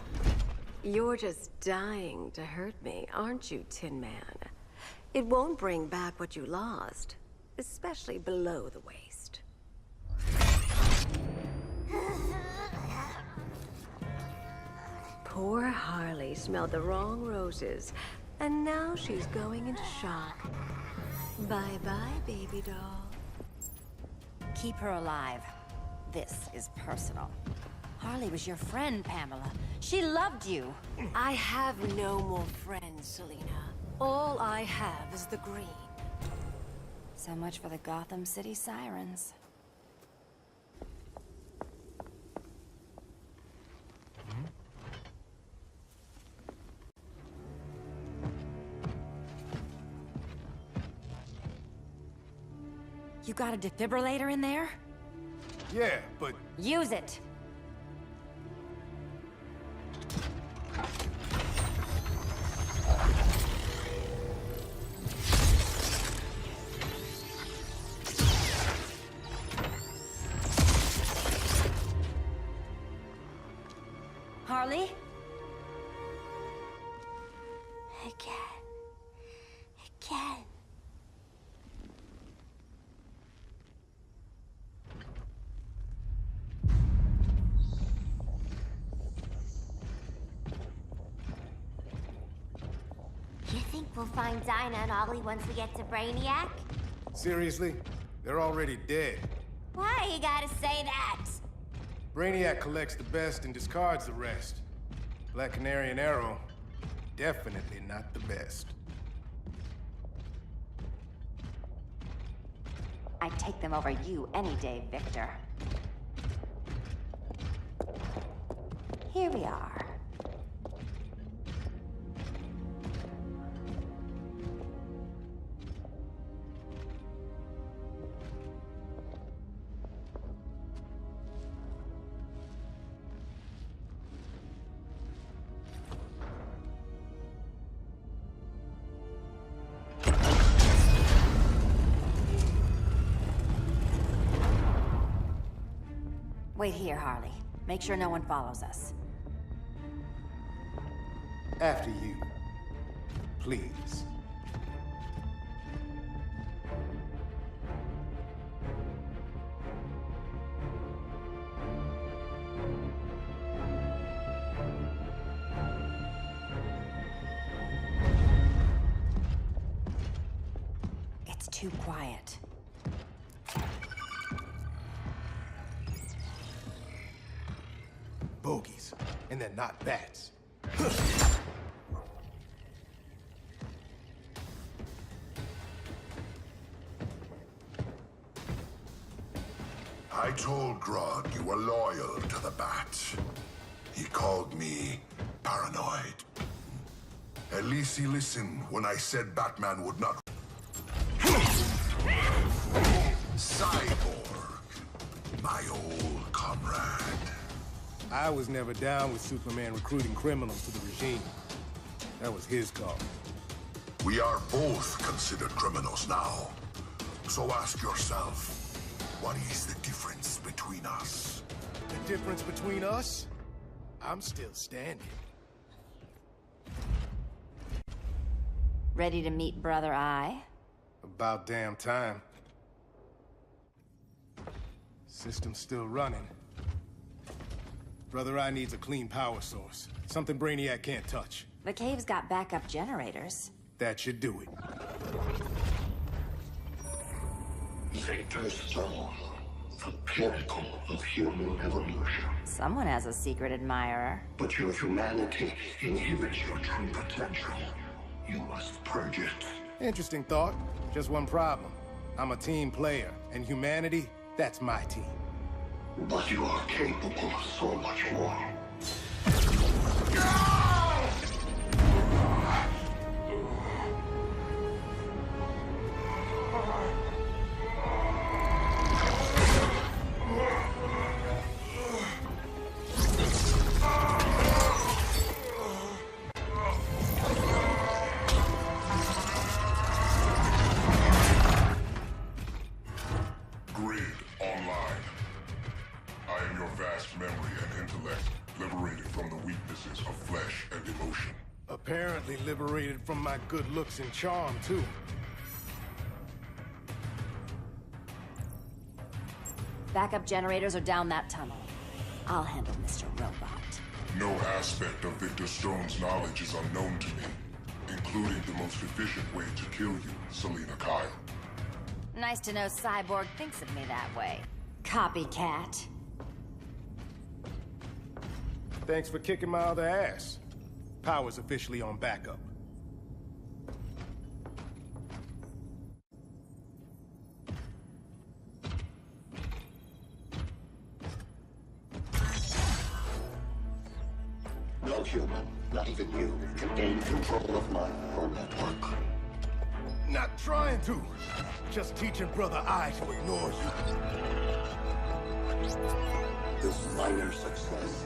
You're just dying to hurt me, aren't you, Tin Man? It won't bring back what you lost, especially below the waist. Poor Harley smelled the wrong roses, and now she's going into shock. Bye-bye, baby doll. Keep her alive. This is personal. Harley was your friend, Pamela. She loved you. I have no more friends, Selina. All I have is the green. So much for the Gotham City Sirens. You got a defibrillator in there? Yeah, but... Use it! Harley? Again. You think we'll find Dinah and Ollie once we get to Brainiac? Seriously? They're already dead. Why you gotta say that? Brainiac collects the best and discards the rest. Black Canary and Arrow, definitely not the best. I'd take them over you any day, Victor. Here we are. Wait here, Harley. Make sure no one follows us. After you. Please. It's too quiet. Bogies. And they're not bats. I told Grodd you were loyal to the Bat. He called me paranoid. At least he listened when I said Batman would not... Cyborg, my old comrade. I was never down with Superman recruiting criminals to the regime. That was his call. We are both considered criminals now. So ask yourself, what is the difference between us? The difference between us? I'm still standing. Ready to meet Brother Eye? About damn time. System's still running. Brother Eye needs a clean power source. Something Brainiac can't touch. The cave's got backup generators. That should do it. Victor's Stone, the pinnacle of human evolution. Someone has a secret admirer. But your humanity inhibits your true potential. You must purge it. Interesting thought. Just one problem. I'm a team player, and humanity, that's my team. But you are capable of so much more. Apparently liberated from my good looks and charm, too. Backup generators are down that tunnel. I'll handle Mr. Robot. No aspect of Victor Stone's knowledge is unknown to me, including the most efficient way to kill you, Selina Kyle. Nice to know Cyborg thinks of me that way. Copycat. Thanks for kicking my other ass. Power's officially on backup. No human, not even you, can gain control of my neural network. Not trying to. Just teaching Brother Eye to ignore you. This minor success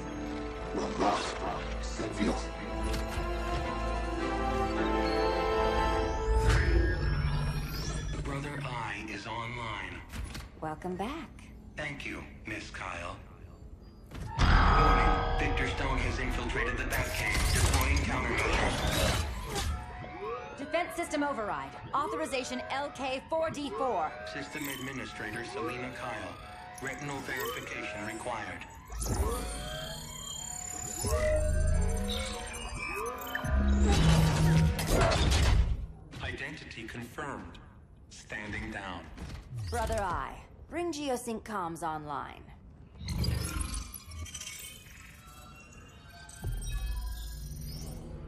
will not save you. Brother Eye is online. Welcome back. Thank you, Miss Kyle. Warning, Victor Stone has infiltrated the Batcave, deploying countermeasures. Defense system override. Authorization LK4D4. System Administrator Selina Kyle. Retinal verification required. Identity confirmed. Standing down. Brother Eye, bring Geosync comms online.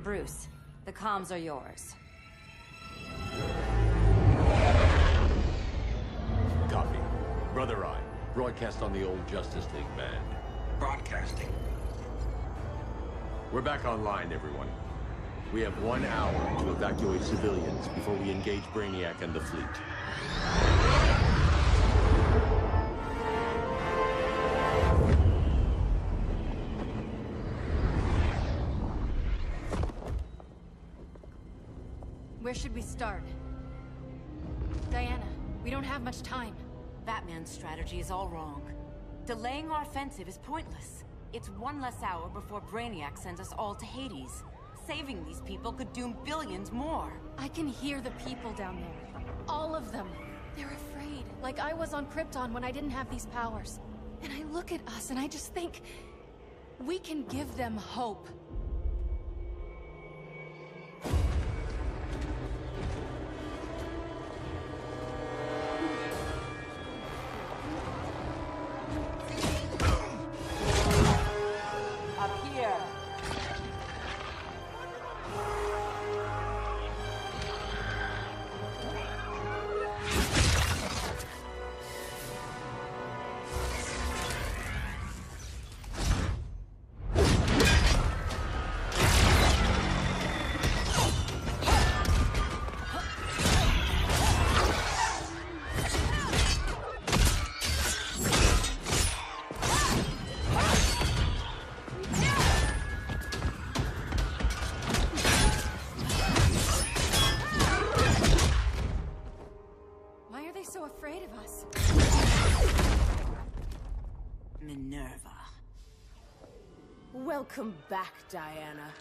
Bruce, the comms are yours. Copy. Brother Eye, broadcast on the old Justice League band. Broadcasting. We're back online, everyone. We have 1 hour to evacuate civilians before we engage Brainiac and the fleet. Where should we start? Diana, we don't have much time. Batman's strategy is all wrong. Delaying our offensive is pointless. It's one less hour before Brainiac sends us all to Hades. Saving these people could doom billions more. I can hear the people down there. All of them. They're afraid, like I was on Krypton when I didn't have these powers. And I look at us and I just think, we can give them hope. Up here. Why are they so afraid of us? Minerva. Welcome back, Diana.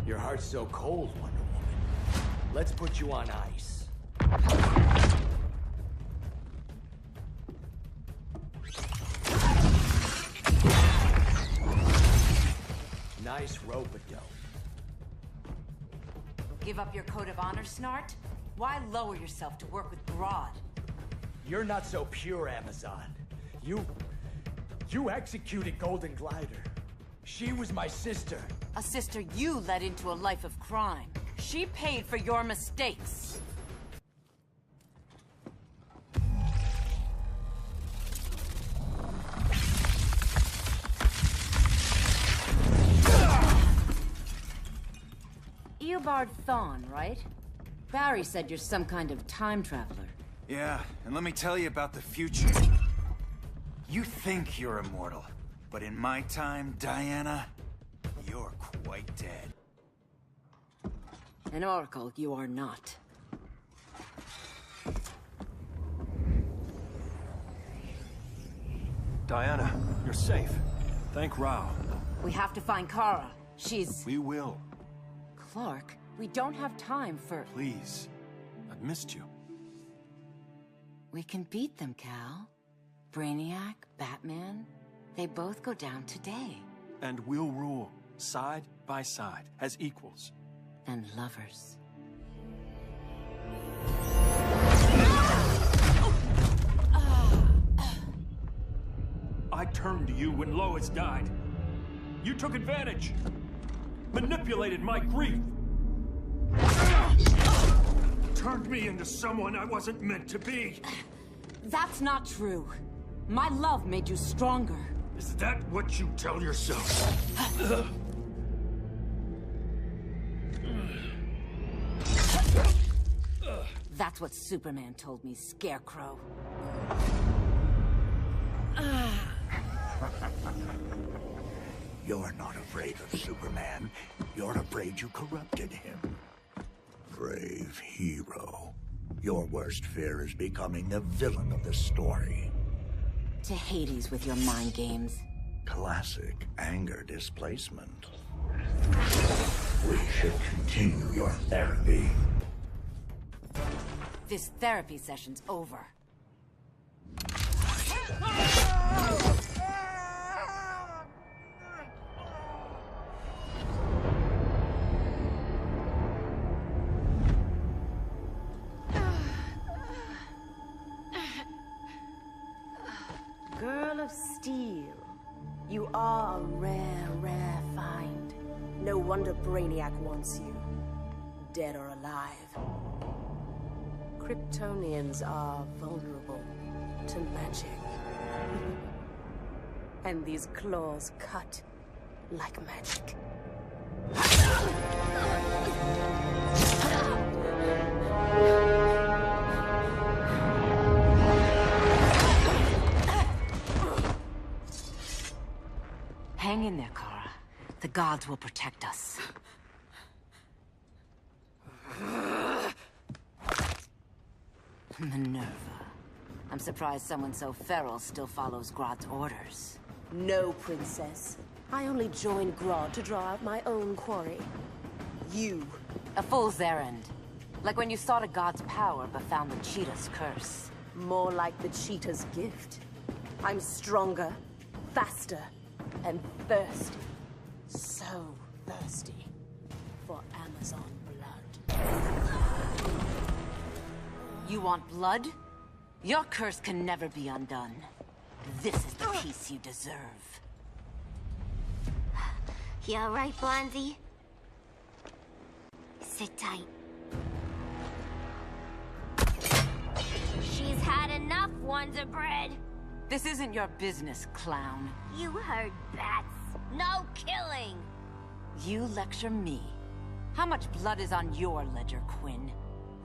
Your heart's so cold, Wonder Woman. Let's put you on ice. Nice rope-a-dope. Give up your code of honor, Snart? Why lower yourself to work with Grodd? You're not so pure, Amazon. You executed Golden Glider. She was my sister. A sister you led into a life of crime. She paid for your mistakes. Eobard Thawne, right? Barry said you're some kind of time traveler. Yeah, and let me tell you about the future. You think you're immortal, but in my time, Diana, you're quite dead. An oracle, you are not. Diana, you're safe. Thank Rao. We have to find Kara. She's... We will. Clark, we don't have time for... Please. I've missed you. We can beat them, Cal. Brainiac, Batman, they both go down today. And we'll rule, side by side, as equals. And lovers. I turned to you when Lois died. You took advantage. Manipulated my grief. Turned me into someone I wasn't meant to be. That's not true. My love made you stronger. Is that what you tell yourself? That's what Superman told me, Scarecrow. You're not afraid of Superman. You're afraid you corrupted him. Brave hero. Your worst fear is becoming the villain of the story. To Hades with your mind games. Classic anger displacement. We should continue your therapy. This therapy session's over. Girl of Steel, you are a rare, rare find. No wonder Brainiac wants you, dead or alive. Kryptonians are vulnerable to magic. And these claws cut like magic. Hang in there, Kara. The gods will protect us. Minerva. I'm surprised someone so feral still follows Grodd's orders. No, Princess. I only joined Grodd to draw out my own quarry. You. A fool's errand. Like when you sought a god's power but found the cheetah's curse. More like the cheetah's gift. I'm stronger, faster, and thirsty. So thirsty for Amazon blood. You want blood? Your curse can never be undone. This is the peace you deserve. You alright, Blondie? Sit tight. She's had enough, Wonder Bread. This isn't your business, clown. You heard bats. No killing. You lecture me. How much blood is on your ledger, Quinn?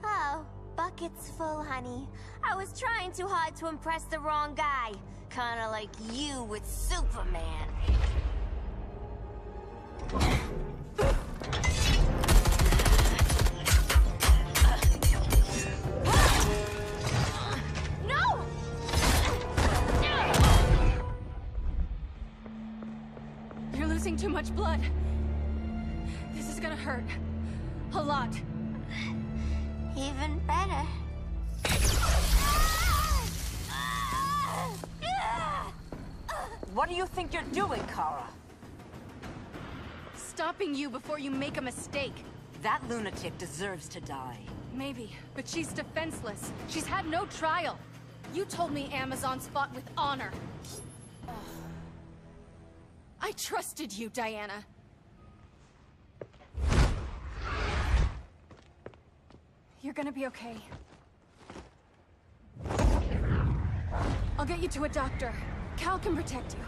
Oh, buckets full, honey. I was trying too hard to impress the wrong guy. Kinda like you with Superman. No! You're losing too much blood. This is gonna hurt. A lot. Even better. What do you think you're doing, Kara? Stopping you before you make a mistake. That lunatic deserves to die. Maybe, but she's defenseless. She's had no trial. You told me Amazons fought with honor. I trusted you, Diana. You're gonna be okay. I'll get you to a doctor. Cal can protect you.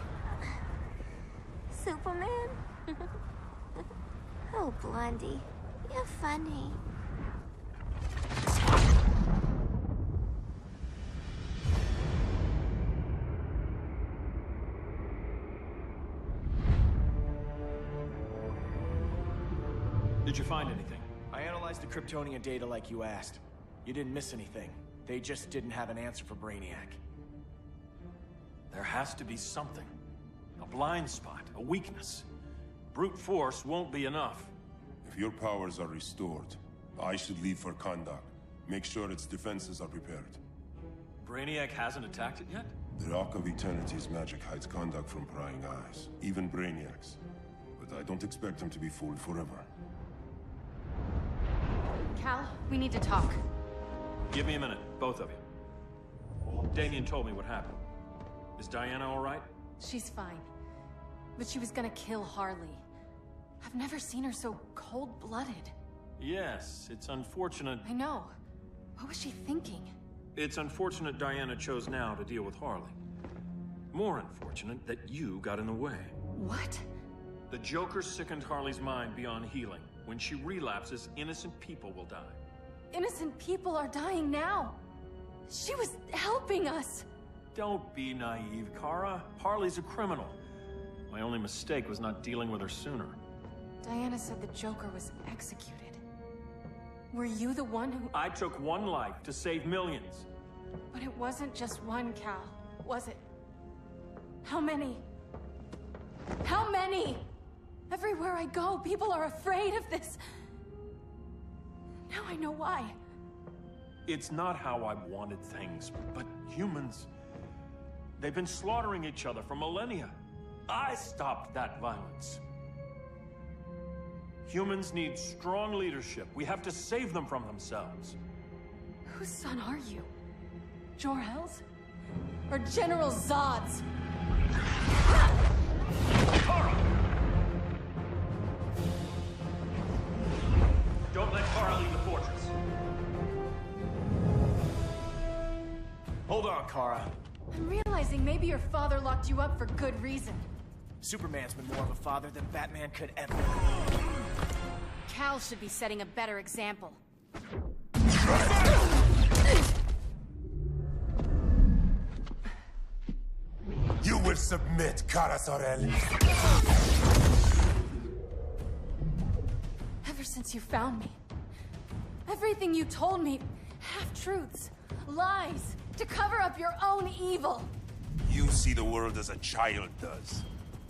Superman? Oh, Blondie. You're funny. Did you find anything? I analyzed the Kryptonian data like you asked. You didn't miss anything. They just didn't have an answer for Brainiac. There has to be something. A blind spot, a weakness. Brute force won't be enough. If your powers are restored, I should leave for Kahndaq. Make sure its defenses are prepared. Brainiac hasn't attacked it yet? The Rock of Eternity's magic hides Kahndaq from prying eyes, even Brainiac's. But I don't expect him to be fooled forever. Cal, we need to talk. Give me a minute, both of you. Damien told me what happened. Is Diana all right? She's fine. But she was gonna kill Harley. I've never seen her so cold-blooded. Yes, it's unfortunate. I know. What was she thinking? It's unfortunate Diana chose now to deal with Harley. More unfortunate that you got in the way. What? The Joker sickened Harley's mind beyond healing. When she relapses, innocent people will die. Innocent people are dying now. She was helping us. Don't be naive, Kara. Harley's a criminal. My only mistake was not dealing with her sooner. Diana said the Joker was executed. Were you the one who... I took one life to save millions. But it wasn't just one, Cal, was it? How many? How many? Everywhere I go, people are afraid of this. Now I know why. It's not how I wanted things, but humans... They've been slaughtering each other for millennia. I stopped that violence. Humans need strong leadership. We have to save them from themselves. Whose son are you? Jor-El's? Or General Zod's? Kara! Don't let Kara leave the fortress. Hold on, Kara. I'm realizing maybe your father locked you up for good reason. Superman's been more of a father than Batman could ever. Cal should be setting a better example. You will submit, Kara Zor-El. Ever since you found me, everything you told me, half-truths, lies, to cover up your own evil. You see the world as a child does.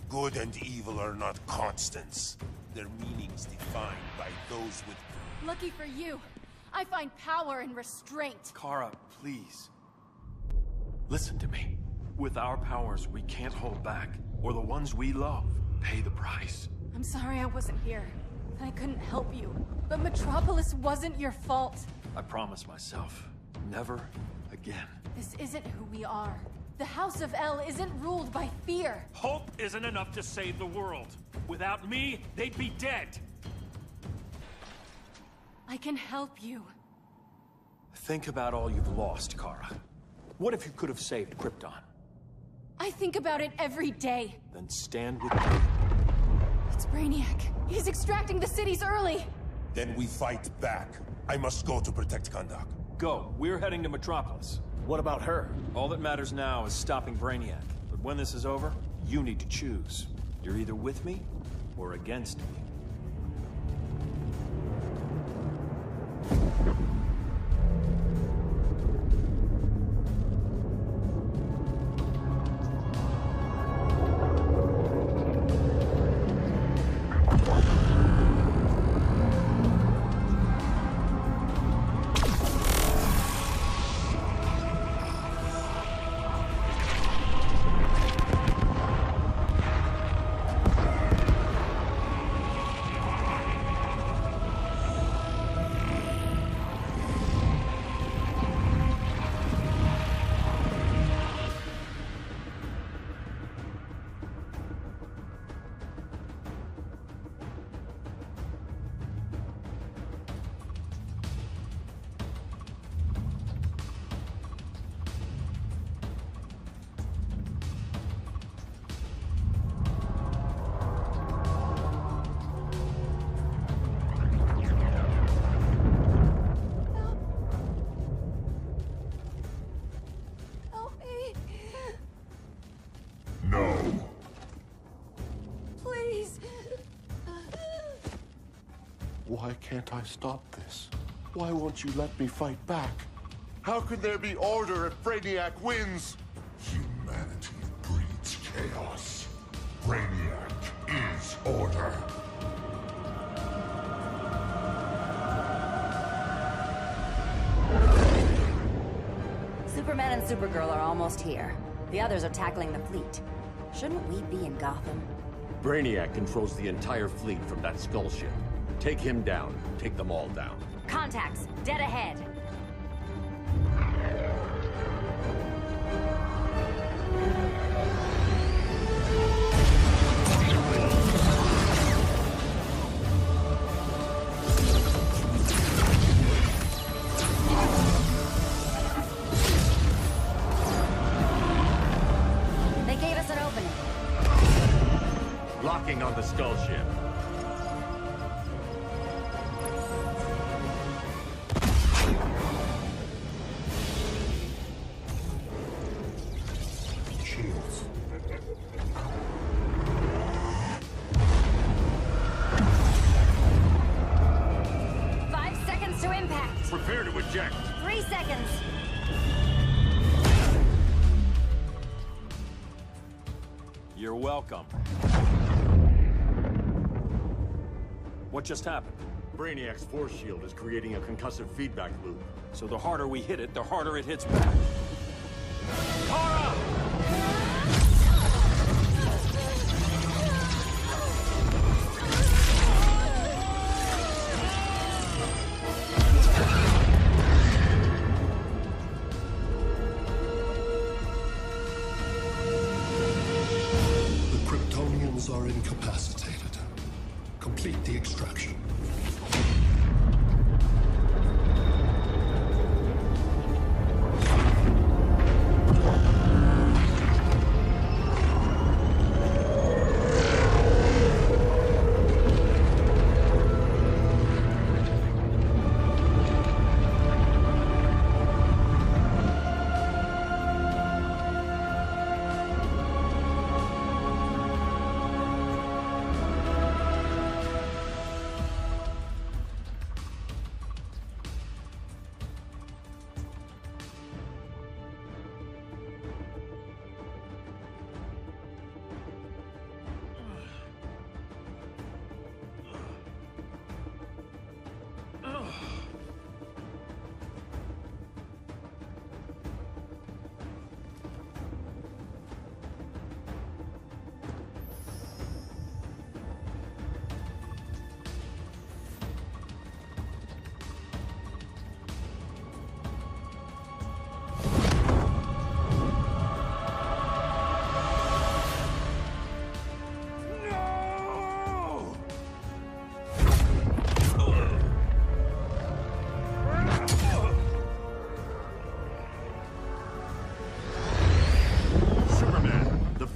Good and evil are not constants. Their meanings defined by those with... Lucky for you, I find power in restraint. Kara, please. Listen to me. With our powers, we can't hold back, or the ones we love pay the price. I'm sorry I wasn't here, and I couldn't help you. But Metropolis wasn't your fault. I promise myself, never again. This isn't who we are. The House of El isn't ruled by fear. Hope isn't enough to save the world. Without me, they'd be dead. I can help you. Think about all you've lost, Kara. What if you could have saved Krypton? I think about it every day. Then stand with me. It's Brainiac. He's extracting the cities early. Then we fight back. I must go to protect Kahndaq. Go. We're heading to Metropolis. What about her? All that matters now is stopping Brainiac. But when this is over, you need to choose. You're either with me or against me. please! Why can't I stop this? Why won't you let me fight back? How can there be order if Brainiac wins? Humanity breeds chaos. Brainiac is order. Superman and Supergirl are almost here. The others are tackling the fleet. Shouldn't we be in Gotham? Brainiac controls the entire fleet from that skull ship. Take him down. Take them all down. Contacts, dead ahead. They gave us an opening. Locking on the skull ship. Shields. Five seconds to impact. Prepare to eject. 3 seconds. You're welcome. What just happened? Brainiac's force shield is creating a concussive feedback loop. So the harder we hit it, the harder it hits back. Kara! The Kryptonians are incapacitated. Complete the extraction.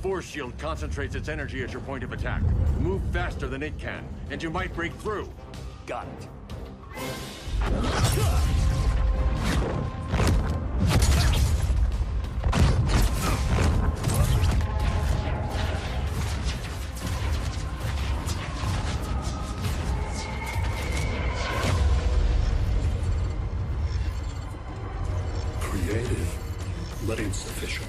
Force shield concentrates its energy at your point of attack. Move faster than it can, and you might break through. Got it. Creative, but insufficient.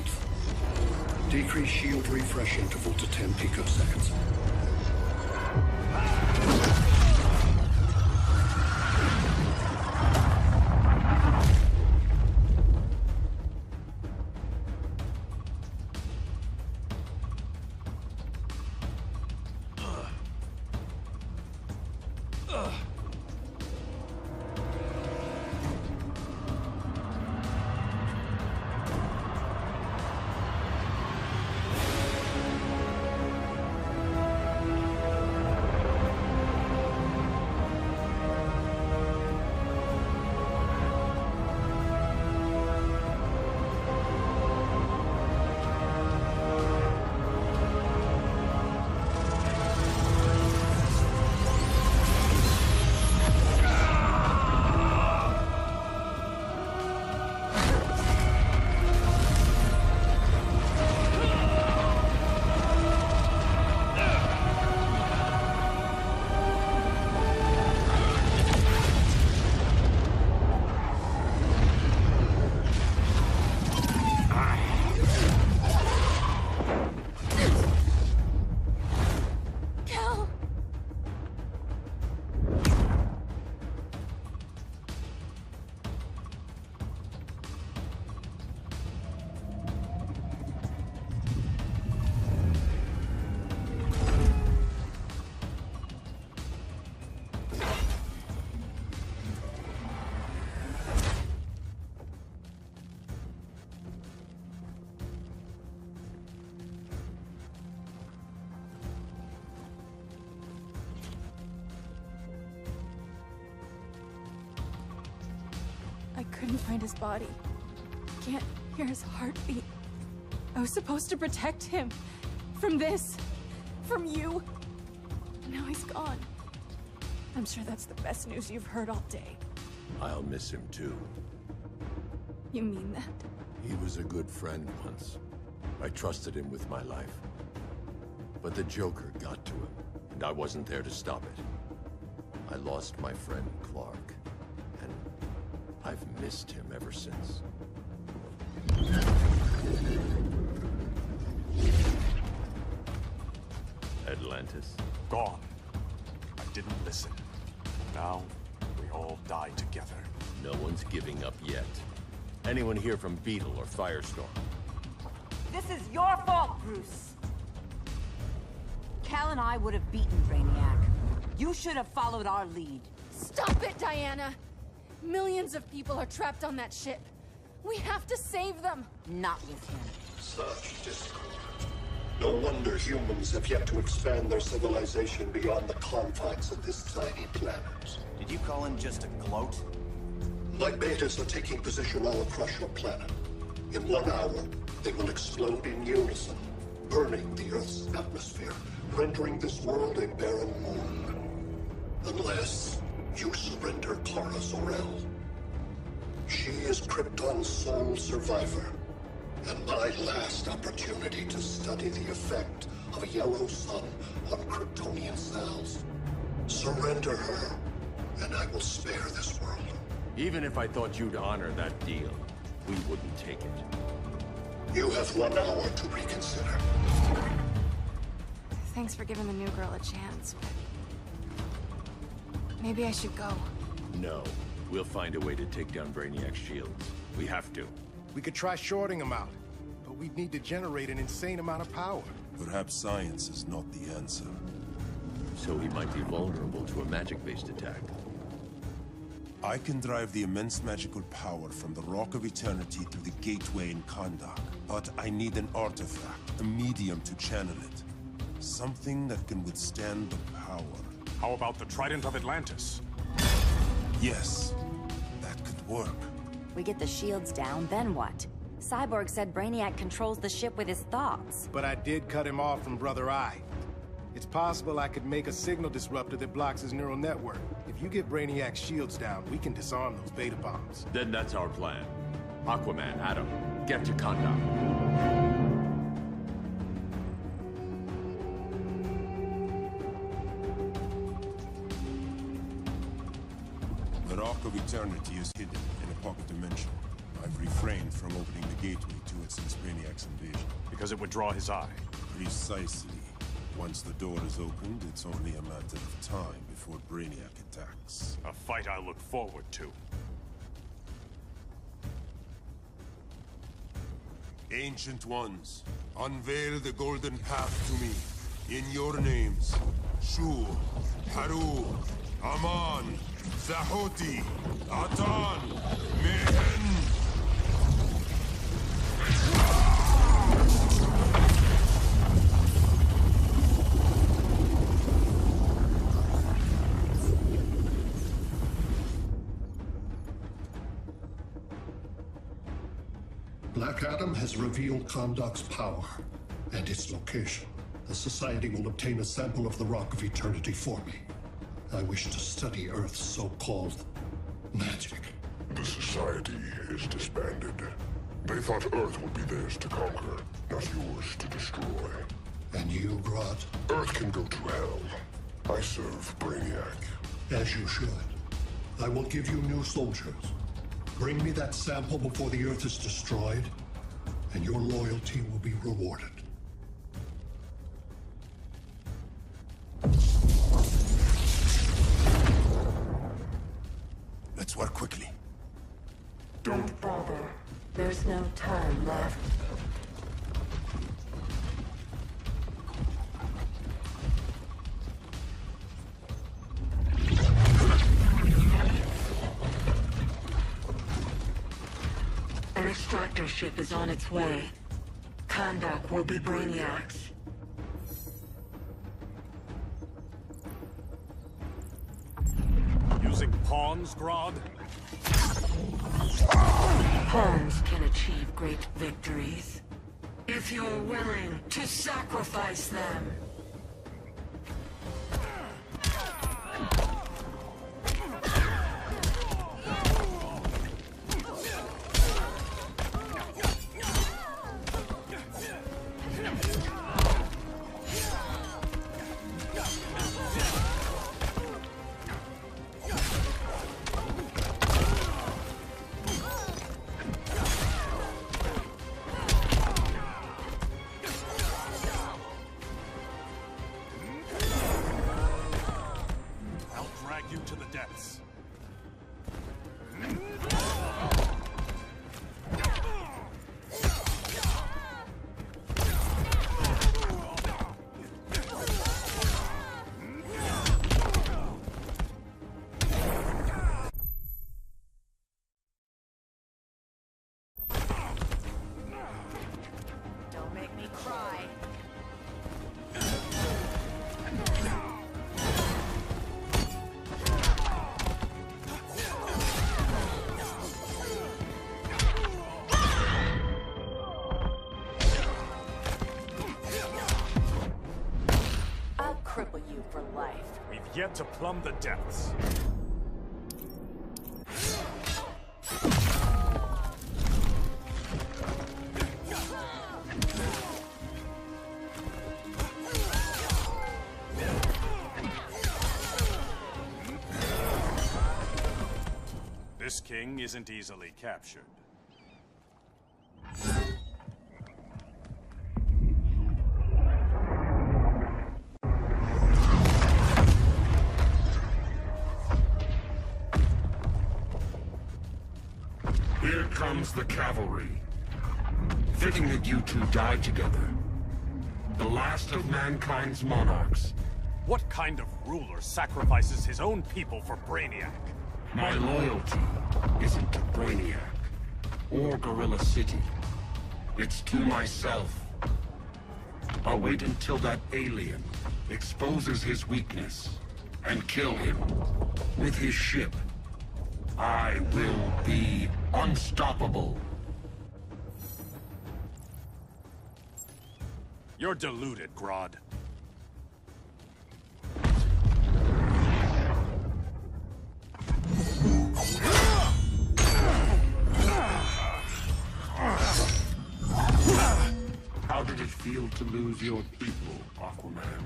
Decrease shield refresh interval to 10 picoseconds. couldn't find his body. Can't hear his heartbeat. I was supposed to protect him. From this. From you. Now he's gone. I'm sure that's the best news you've heard all day. I'll miss him too. You mean that? He was a good friend once. I trusted him with my life. But the Joker got to him, and I wasn't there to stop it. I lost my friend Clark, and I've missed him ever since. Atlantis? Gone. I didn't listen. Now, we all die together. No one's giving up yet. Anyone here from Beetle or Firestorm? This is your fault, Bruce. Cal and I would have beaten Brainiac. You should have followed our lead. Stop it, Diana! Millions of people are trapped on that ship. We have to save them! Not with him. Such discord. No wonder humans have yet to expand their civilization beyond the confines of this tiny planet. Did you call him just a gloat? My betas are taking position all across your planet. In 1 hour, they will explode in unison, burning the Earth's atmosphere, rendering this world a barren moon. Unless you surrender Kara Zor-El. She is Krypton's sole survivor, and my last opportunity to study the effect of a yellow sun on Kryptonian cells. Surrender her, and I will spare this world. Even if I thought you'd honor that deal, we wouldn't take it. You have 1 hour to reconsider. Thanks for giving the new girl a chance, but... maybe I should go. No. We'll find a way to take down Brainiac's shields. We have to. We could try shorting him out, but we'd need to generate an insane amount of power. Perhaps science is not the answer. So he might be vulnerable to a magic-based attack. I can drive the immense magical power from the Rock of Eternity through the gateway in Kahndaq. But I need an artifact, a medium to channel it. Something that can withstand the power. How about the Trident of Atlantis? Yes, that could work. We get the shields down, then what? Cyborg said Brainiac controls the ship with his thoughts. But I did cut him off from Brother Eye. It's possible I could make a signal disruptor that blocks his neural network. If you get Brainiac's shields down, we can disarm those beta bombs. Then that's our plan. Aquaman, Adam, get to Kahndaq. The Rock of Eternity is hidden in a pocket dimension. I've refrained from opening the gateway to it since Brainiac's invasion. Because it would draw his eye. Precisely. Once the door is opened, it's only a matter of time before Brainiac attacks. A fight I look forward to. Ancient Ones, unveil the golden path to me. In your names, Shur, Haru, Aman, Zahoti, Atan, Mehen. Black Adam has revealed Kahndaq's power and its location. The Society will obtain a sample of the Rock of Eternity for me. I wish to study Earth's so-called magic. The Society is disbanded. They thought Earth would be theirs to conquer, not yours to destroy. And you, Grodd? Earth can go to hell. I serve Brainiac. As you should. I will give you new soldiers. Bring me that sample before the Earth is destroyed, and your loyalty will be rewarded. Let's work quickly. Don't bother. There's no time left. An extractor ship is on its way. Kahndaq will be Brainiac's. Using pawns, Grodd? Pawns can achieve great victories if you're willing to sacrifice them. You to the depths. Don't make me cry. Cripple you for life. We've yet to plumb the depths. This king isn't easily captured. Here comes the cavalry. Fitting that you two died together. The last of mankind's monarchs. What kind of ruler sacrifices his own people for Brainiac? My loyalty isn't to Brainiac or Gorilla City. It's to myself. I'll wait until that alien exposes his weakness and kill him with his ship. I will be unstoppable. You're deluded, Grodd. How did it feel to lose your people, Aquaman?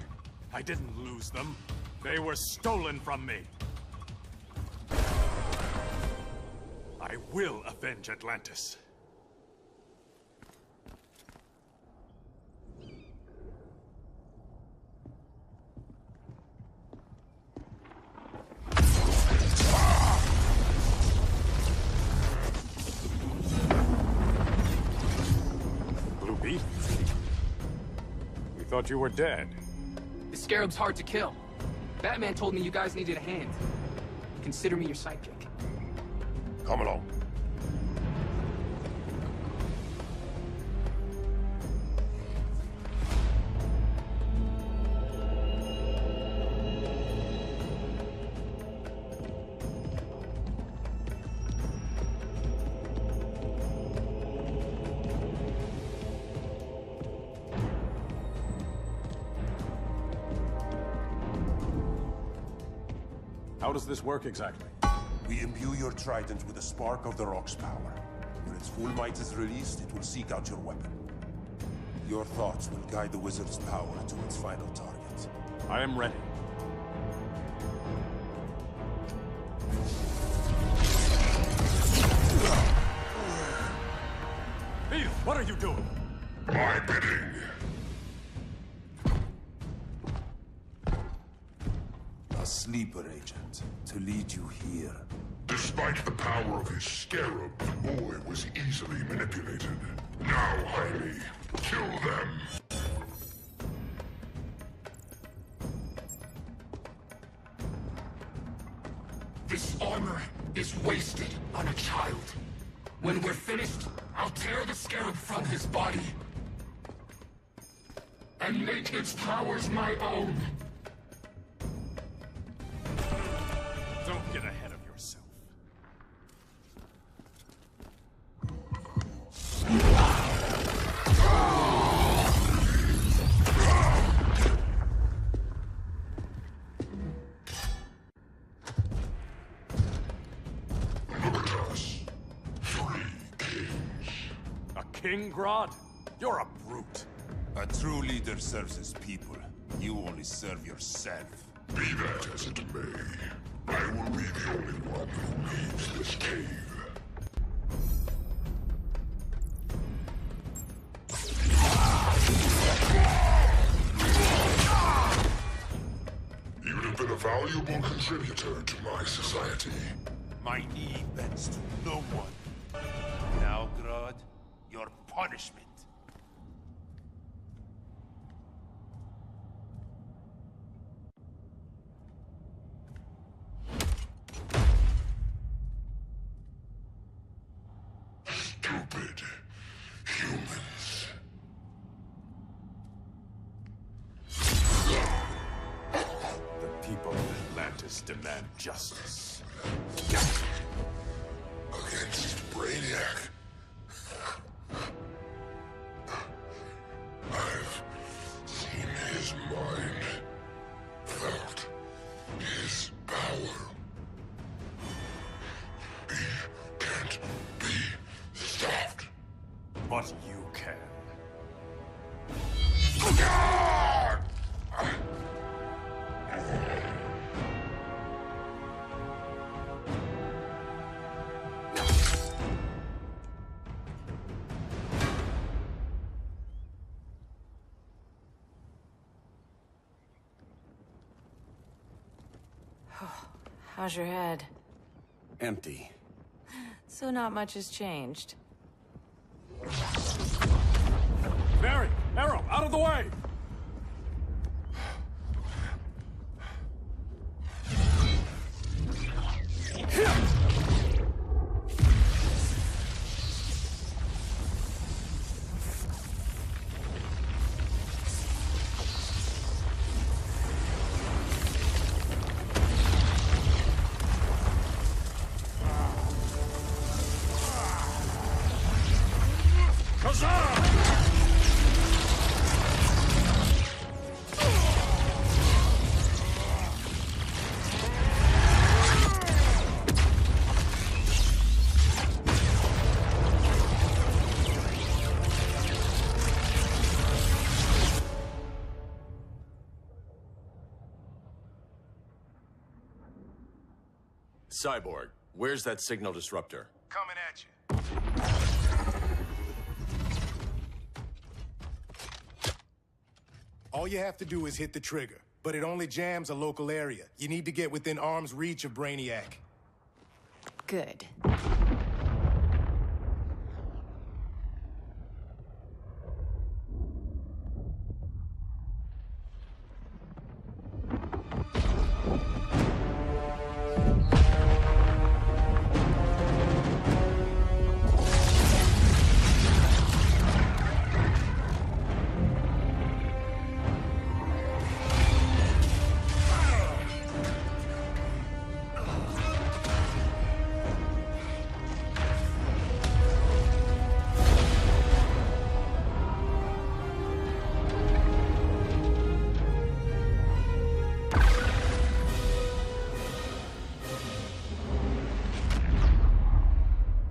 I didn't lose them. They were stolen from me. I will avenge Atlantis. Blue Beetle? We thought you were dead. The Scarab's hard to kill. Batman told me you guys needed a hand. Consider me your sidekick. Come along. How does this work exactly? We imbue your trident with a spark of the Rock's power. When its full might is released, it will seek out your weapon. Your thoughts will guide the wizard's power to its final target. I am ready. Beetle, what are you doing? My bidding. A sleeper agent to lead you here. Despite the power of his scarab, the boy was easily manipulated. Now, Jaime, kill them. This armor is wasted on a child. When we're finished, I'll tear the scarab from his body and make its powers my own. Don't get ahead of yourself. king, Grodd? You're a brute. A true leader serves his people. You only serve yourself. Be that as it may, I will be the only one who leaves this cave. You'd have been a valuable contributor to my society. My knee bends to no one. Now, Grodd, your punishment. Stupid humans. The people of Atlantis demand justice. Against Brainiac. I've seen his mind, felt his power. He can't be stopped. But you can. How's your head? Empty. So not much has changed. Barry! Arrow, out of the way! Cyborg, where's that signal disruptor? Coming at you. All you have to do is hit the trigger, but it only jams a local area. You need to get within arm's reach of Brainiac. Good.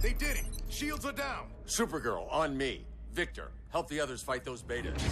They did it! Shields are down! Supergirl, on me. Victor, help the others fight those betas.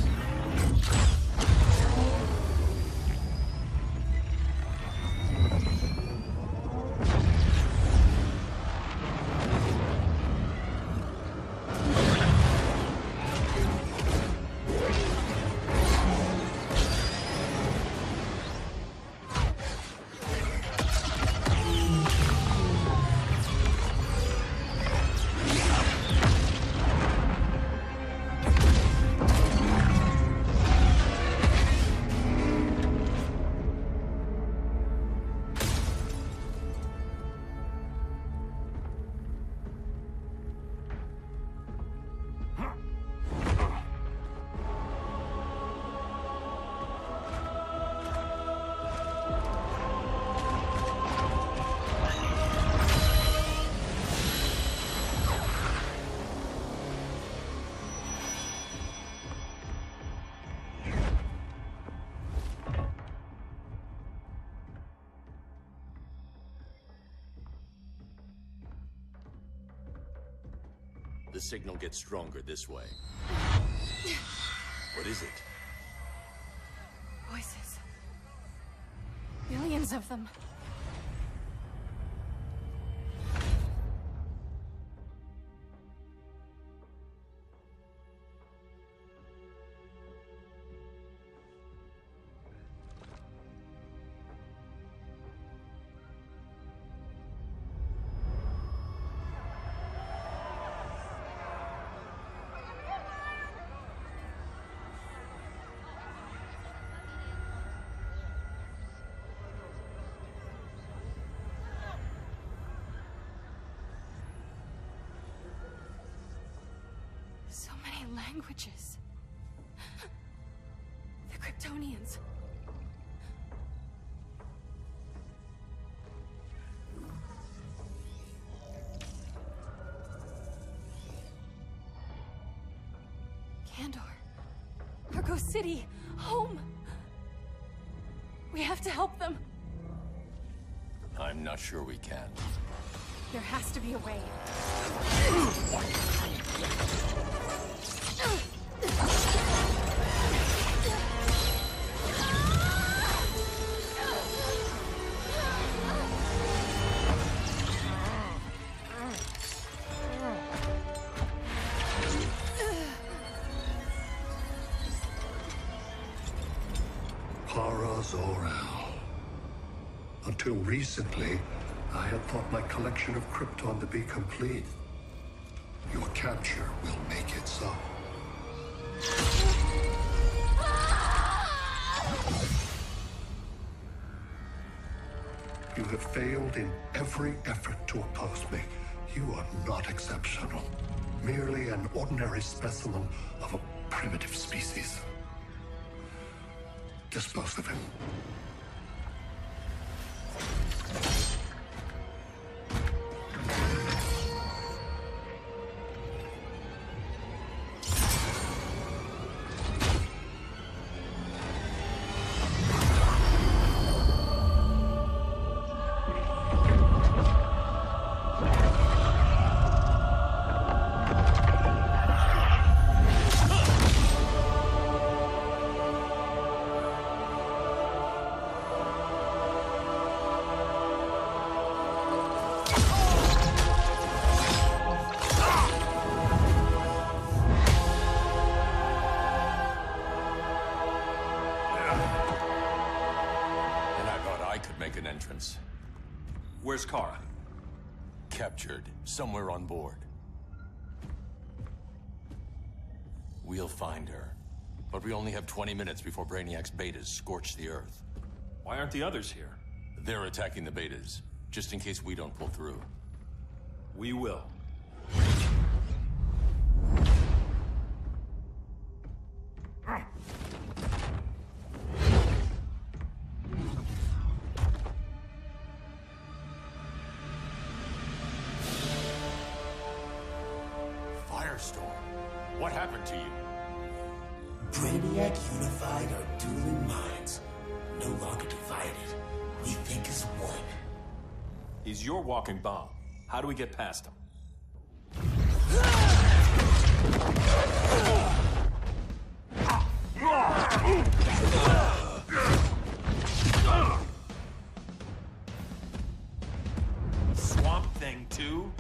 The signal gets stronger this way. What is it? Voices. Millions of them. So many languages. The Kryptonians. Kandor. Argo City. Home. We have to help them. I'm not sure we can. There has to be a way. Zor-El. Until recently, I had thought my collection of Krypton to be complete. Your capture will make it so. You have failed in every effort to oppose me. You are not exceptional. Merely an ordinary specimen of a primitive species. Dispose of him. Where's Kara? Captured, somewhere on board. We'll find her. But we only have 20 minutes before Brainiac's betas scorch the Earth. Why aren't the others here? They're attacking the betas, just in case we don't pull through. We will. What happened to you? Brainiac unified our dueling minds. No longer divided. We think as one. He's your walking bomb. How do we get past him? Swamp Thing 2?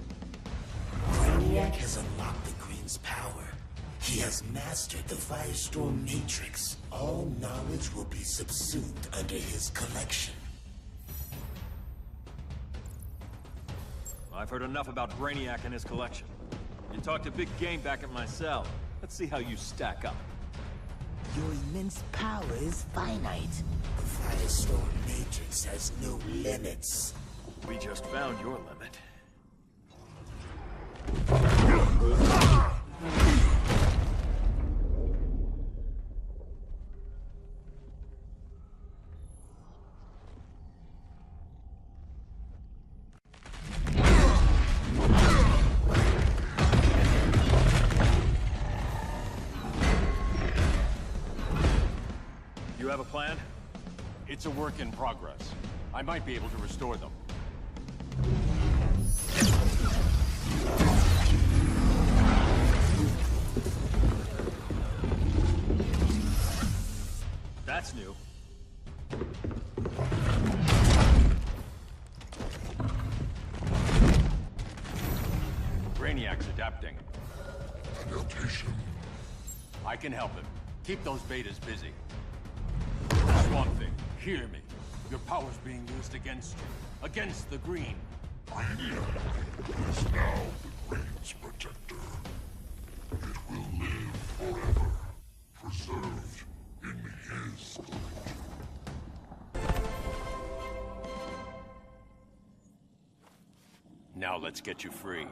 Brainiac has unlocked the Green's power. He has mastered the Firestorm Matrix. All knowledge will be subsumed under his collection. I've heard enough about Brainiac and his collection. You talked a big game back at my cell. Let's see how you stack up. Your immense power is finite. The Firestorm Matrix has no limits. We just found your limit. You have a plan? It's a work in progress. I might be able to restore them. That's new. Brainiac's adapting. Adaptation. I can help him. Keep those betas busy. Swamp Thing, hear me. Your power's being used against you. Against the Green. Brainiac is now the Green's protector. It will live forever, preserved in his grip. Now let's get you free.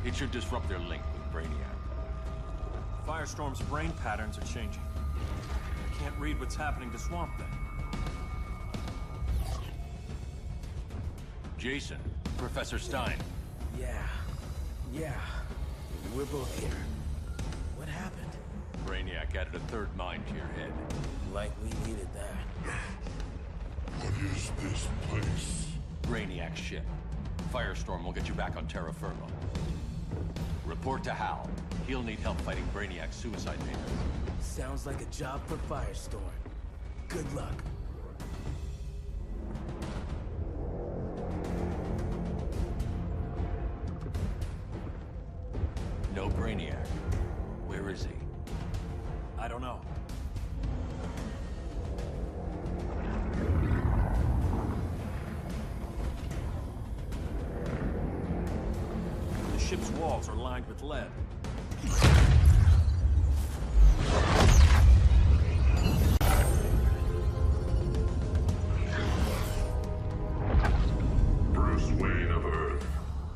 It should disrupt their link with Brainiac. Firestorm's brain patterns are changing. I can't read what's happening to Swamp Thing. Jason, Professor Stein. Yeah. We're both here. What happened? Brainiac added a third mind to your head. Like we needed that. What is this place? Brainiac's ship. Firestorm will get you back on Terra Firma. Report to Hal. He'll need help fighting Brainiac's suicide mission. Sounds like a job for Firestorm. Good luck. No Brainiac. Where is he? I don't know. The ship's walls are lined with lead. Bruce Wayne of Earth,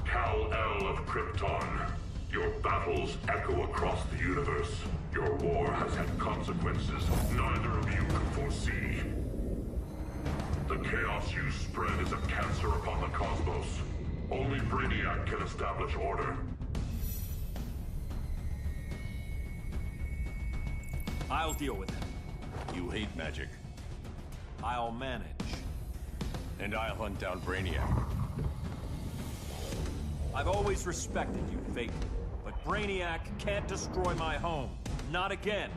Kal-El of Krypton. Your battles echo across the universe. Your war has had consequences neither of you could foresee. The chaos you spread is a cancer upon the cosmos. Only Brainiac can establish order. I'll deal with it. You hate magic. I'll manage. And I'll hunt down Brainiac. I've always respected you, Fate. But Brainiac can't destroy my home. Not again.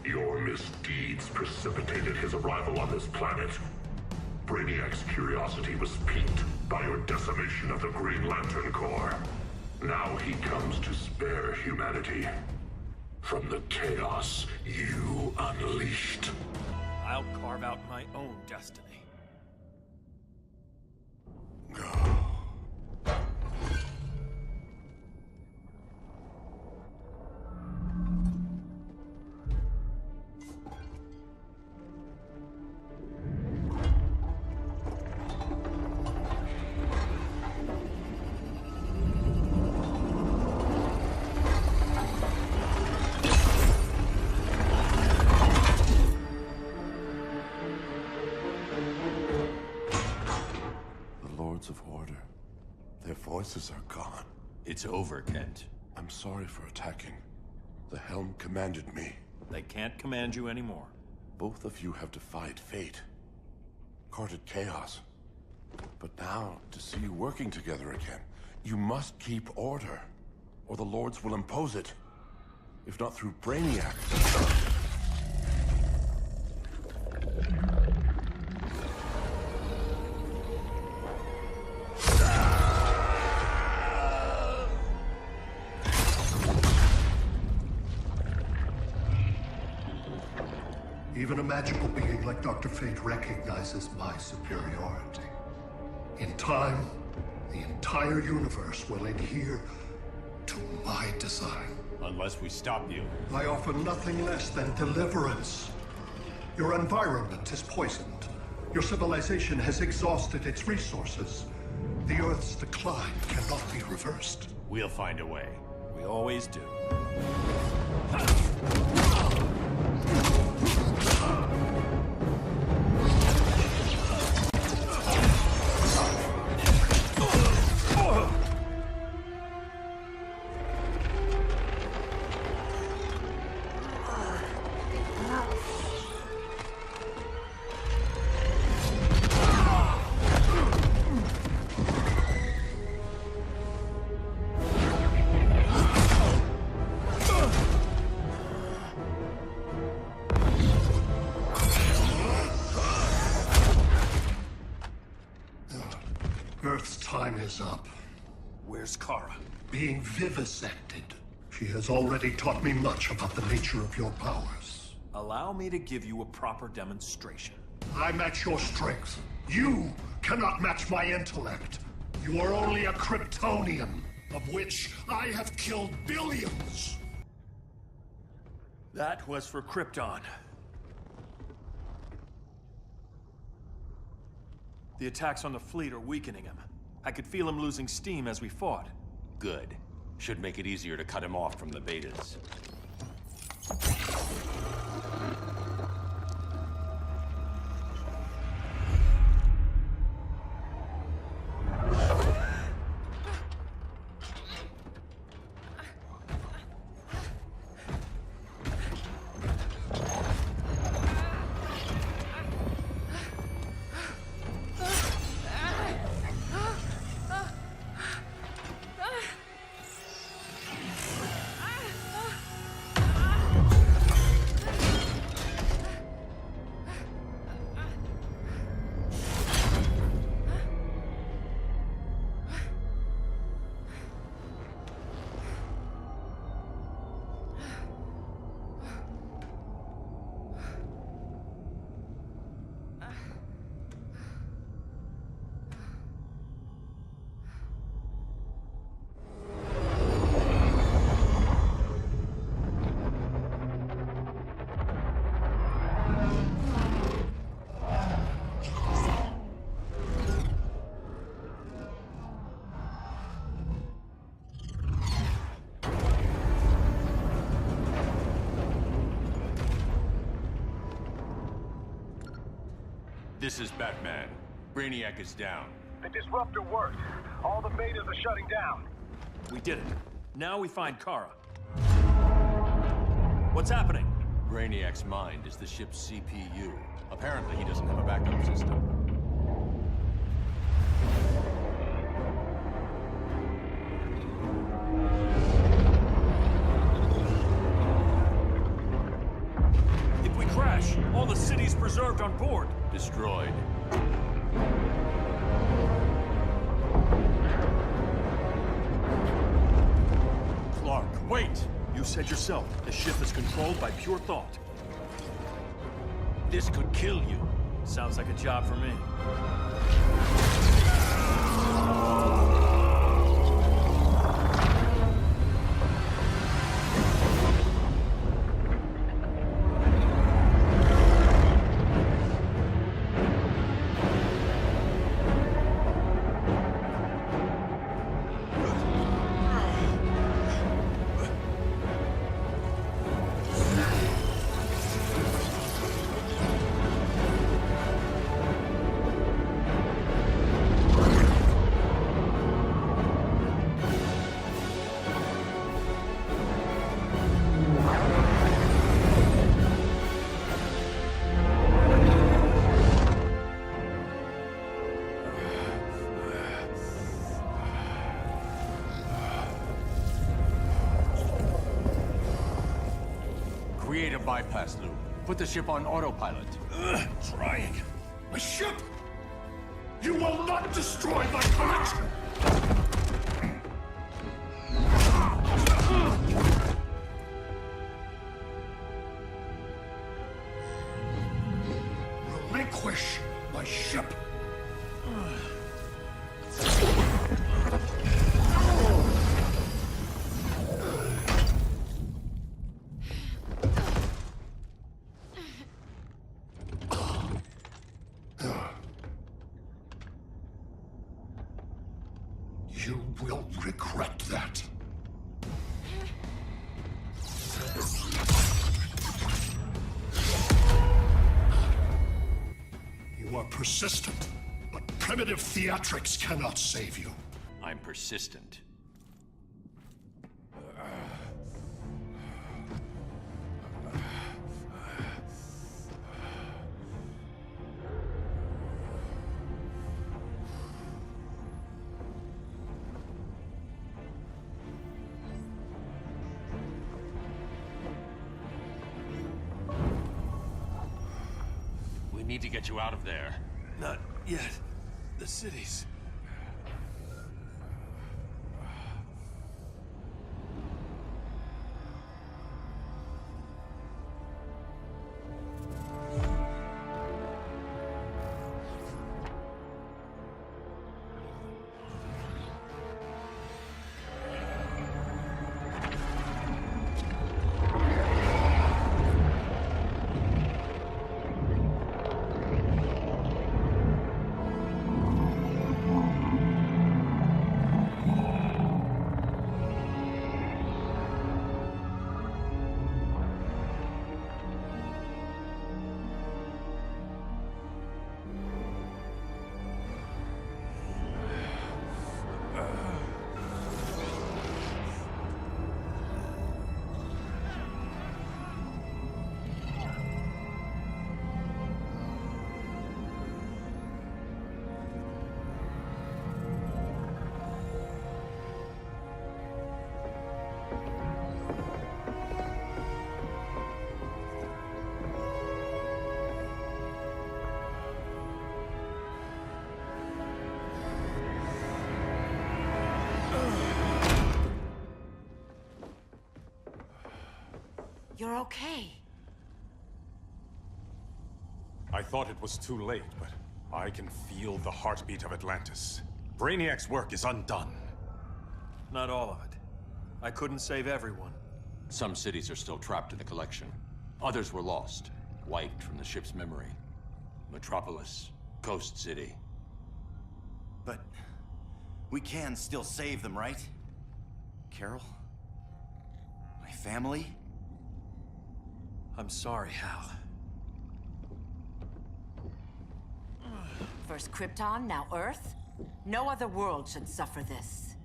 Your misdeeds precipitated his arrival on this planet. Brainiac's curiosity was piqued by your decimation of the Green Lantern Corps. Now he comes to spare humanity from the chaos you unleashed. I'll carve out my own destiny. Of order. Their voices are gone. It's over, Kent. I'm sorry for attacking. The Helm commanded me. They can't command you anymore. Both of you have defied fate. Courted chaos. But now, to see you working together again, you must keep order, or the Lords will impose it. If not through Brainiac. Even a magical being like Dr. Fate recognizes my superiority. In time, the entire universe will adhere to my design. Unless we stop you. I offer nothing less than deliverance. Your environment is poisoned. Your civilization has exhausted its resources. The Earth's decline cannot be reversed. We'll find a way. We always do. time is up. Where's Kara? Being vivisected. She has already taught me much about the nature of your powers. Allow me to give you a proper demonstration. I match your strength. You cannot match my intellect. You are only a Kryptonian, of which I have killed billions. That was for Krypton. The attacks on the fleet are weakening him. I could feel him losing steam as we fought. Good. Should make it easier to cut him off from the betas. This is Batman. Brainiac is down. The disruptor worked. All the betas are shutting down. We did it. Now we find Kara. What's happening? Brainiac's mind is the ship's CPU. Apparently he doesn't have a backup system. If we crash, all the city's preserved on board. Destroyed. Clark, wait! You said yourself, the ship is controlled by pure thought. This could kill you. Sounds like a job for me. Create a bypass loop. Put the ship on autopilot. Trying. My ship! You will not destroy my collection! Relinquish my ship! You will regret that. You are persistent, but primitive theatrics cannot save you. I'm persistent. We need to get you out of there. Not yet. The city's... you're okay. I thought it was too late, but I can feel the heartbeat of Atlantis. Brainiac's work is undone. Not all of it. I couldn't save everyone. Some cities are still trapped in the collection. Others were lost, wiped from the ship's memory. Metropolis, Coast City. But we can still save them, right? Carol? My family? I'm sorry, Hal. First Krypton, now Earth? No other world should suffer this.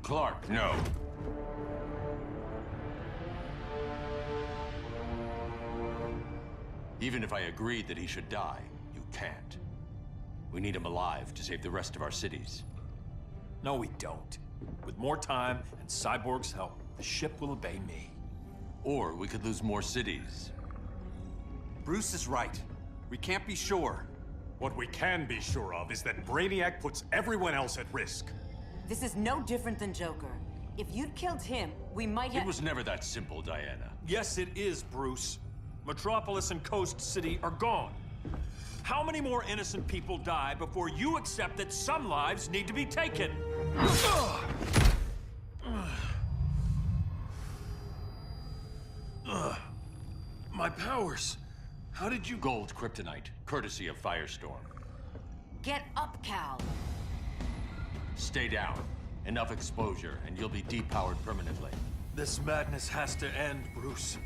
Clark, no. Even if I agreed that he should die, you can't. We need him alive to save the rest of our cities. No, we don't. With more time and Cyborg's help, the ship will obey me. Or we could lose more cities. Bruce is right. We can't be sure. What we can be sure of is that Brainiac puts everyone else at risk. This is no different than Joker. If you'd killed him, we might have— It was never that simple, Diana. Yes, it is, Bruce. Metropolis and Coast City are gone. How many more innocent people die before you accept that some lives need to be taken? My powers. How did you— Gold kryptonite, courtesy of Firestorm. Get up, Cal. Stay down. Enough exposure, and you'll be depowered permanently. This madness has to end, Bruce.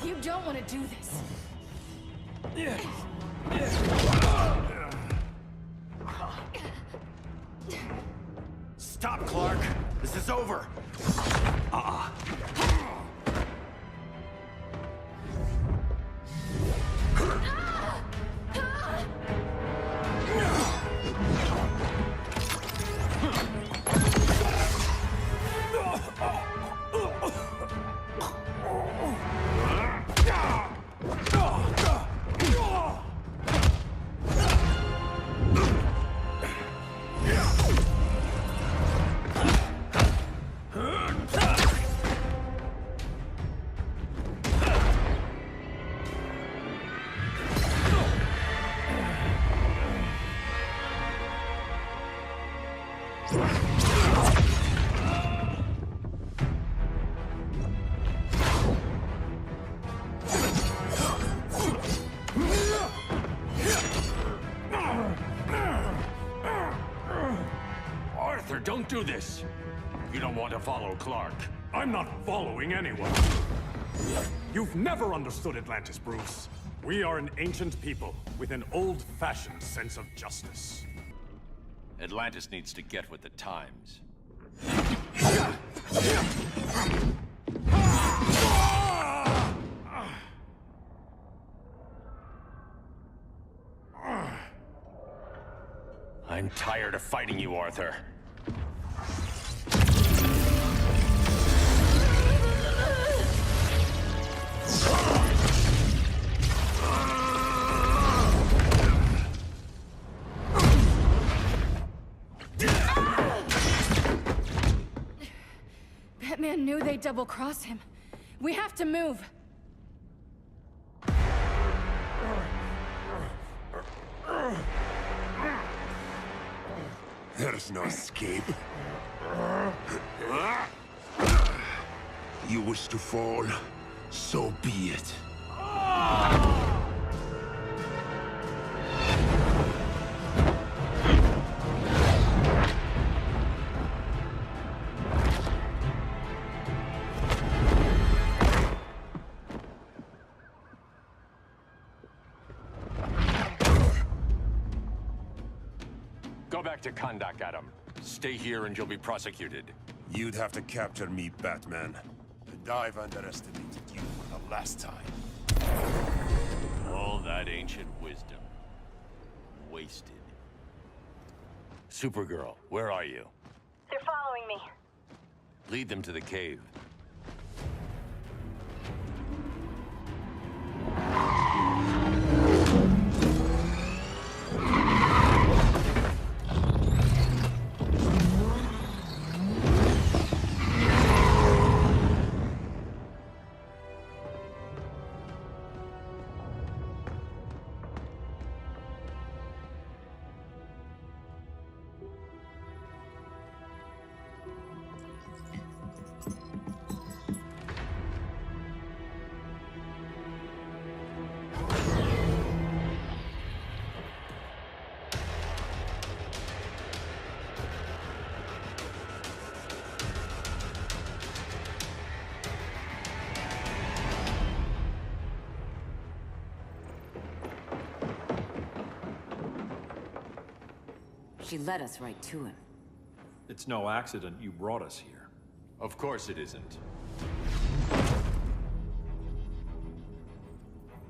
You don't want to do this. Stop, Clark! This is over! Arthur, don't do this! You don't want to follow Clark. I'm not following anyone. You've never understood Atlantis, Bruce. We are an ancient people with an old-fashioned sense of justice. Atlantis needs to get with the times. I'm tired of fighting you, Arthur. Batman knew they'd double-cross him. We have to move. There's no escape. You wish to fall, so be it. Go back to Kahndaq, Adam. Stay here and you'll be prosecuted. You'd have to capture me, Batman. And I've underestimated you for the last time. All that ancient wisdom. Wasted. Supergirl, where are you? They're following me. Lead them to the cave. She led us right to him. It's no accident you brought us here. Of course it isn't.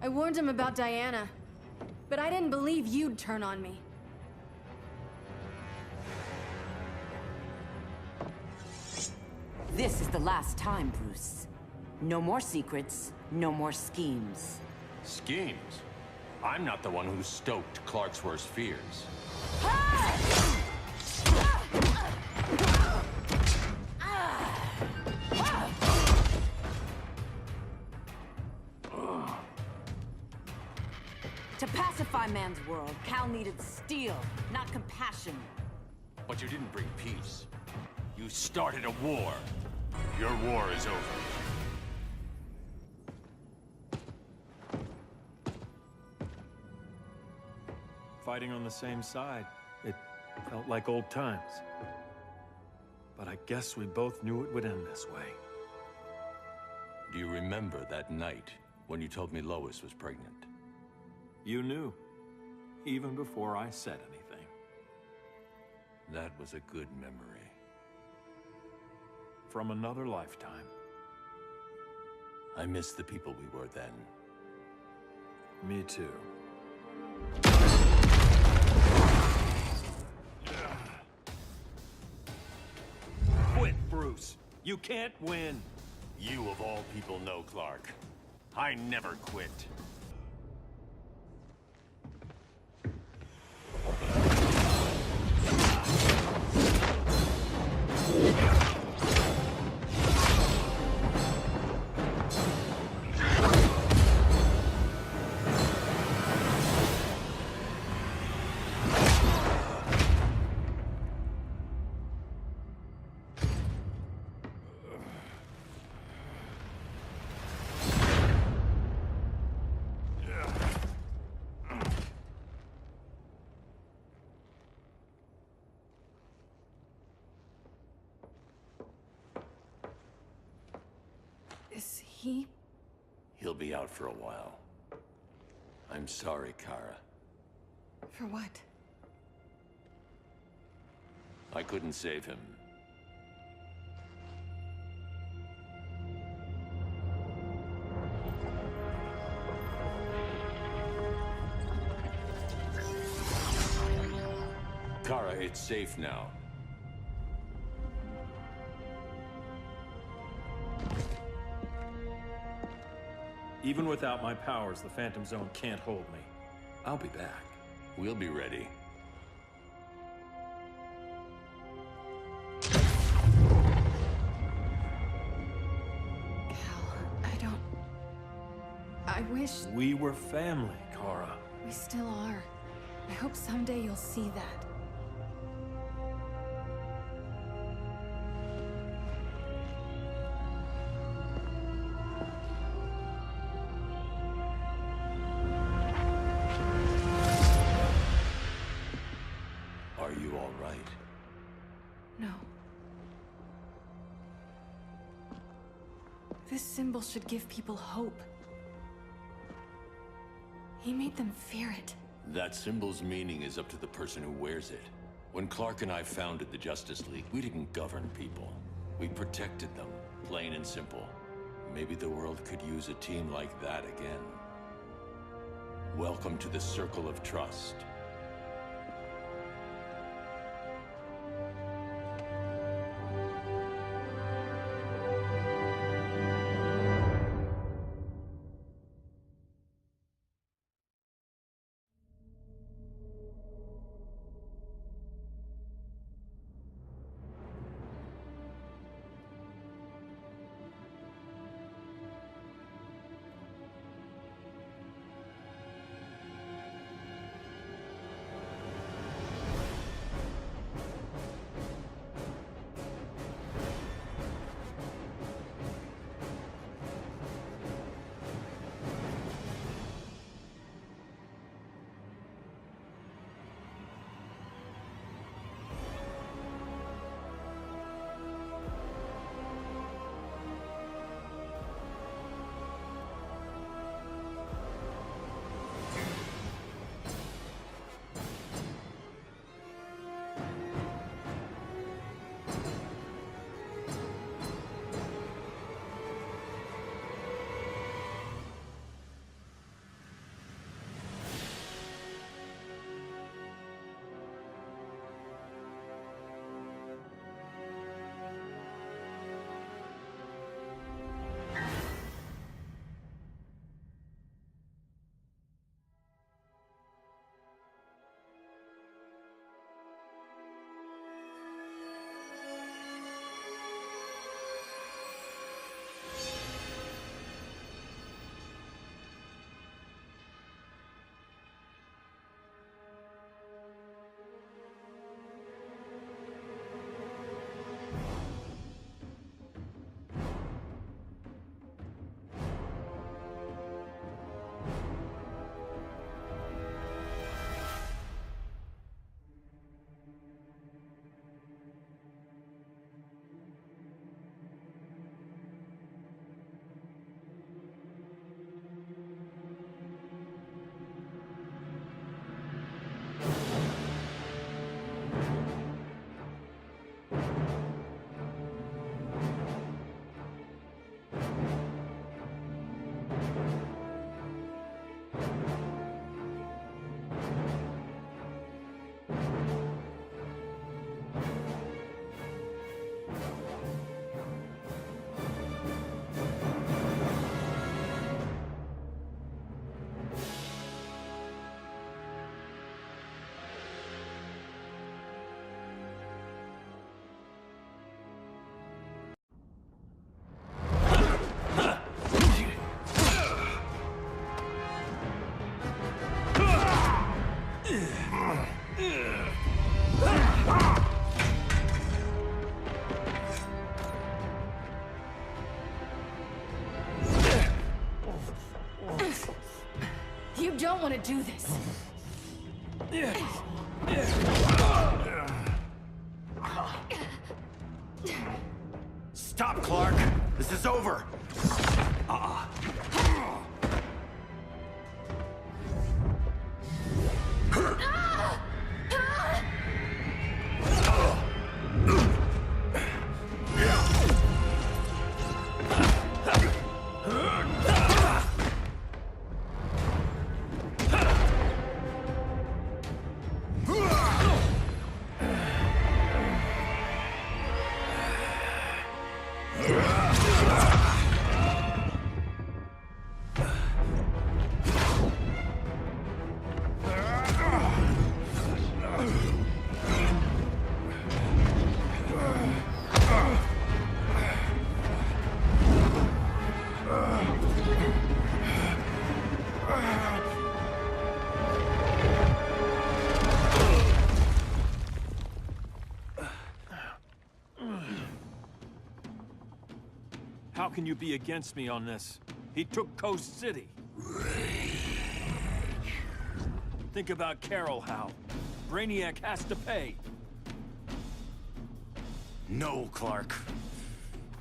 I warned him about Diana, but I didn't believe you'd turn on me. This is the last time, Bruce. No more secrets, no more schemes. Schemes? I'm not the one who stoked Clark's worst fears. To pacify man's world, Cal needed steel, not compassion. But you didn't bring peace. You started a war. Your war is over. Fighting on the same side, it felt like old times. But I guess we both knew it would end this way. Do you remember that night when you told me Lois was pregnant? You knew, even before I said anything. That was a good memory. From another lifetime. I miss the people we were then. Me too. Quit, Bruce. You can't win. You of all people know, Clark. I never quit. Is he? He'll be out for a while. I'm sorry, Kara. For what? I couldn't save him. Kara, it's safe now. Even without my powers, the Phantom Zone can't hold me. I'll be back. We'll be ready. I wish... We were family, Kara. We still are. I hope someday you'll see that. Are you all right? No. This symbol should give people hope. He made them fear it. That symbol's meaning is up to the person who wears it. When Clark and I founded the Justice League, we didn't govern people. We protected them, plain and simple. Maybe the world could use a team like that again. Welcome to the Circle of Trust. You don't want to do this. Stop, Clark! This is over! How can you be against me on this? He took Coast City. Think about Carol, Hal. Brainiac has to pay. No, Clark.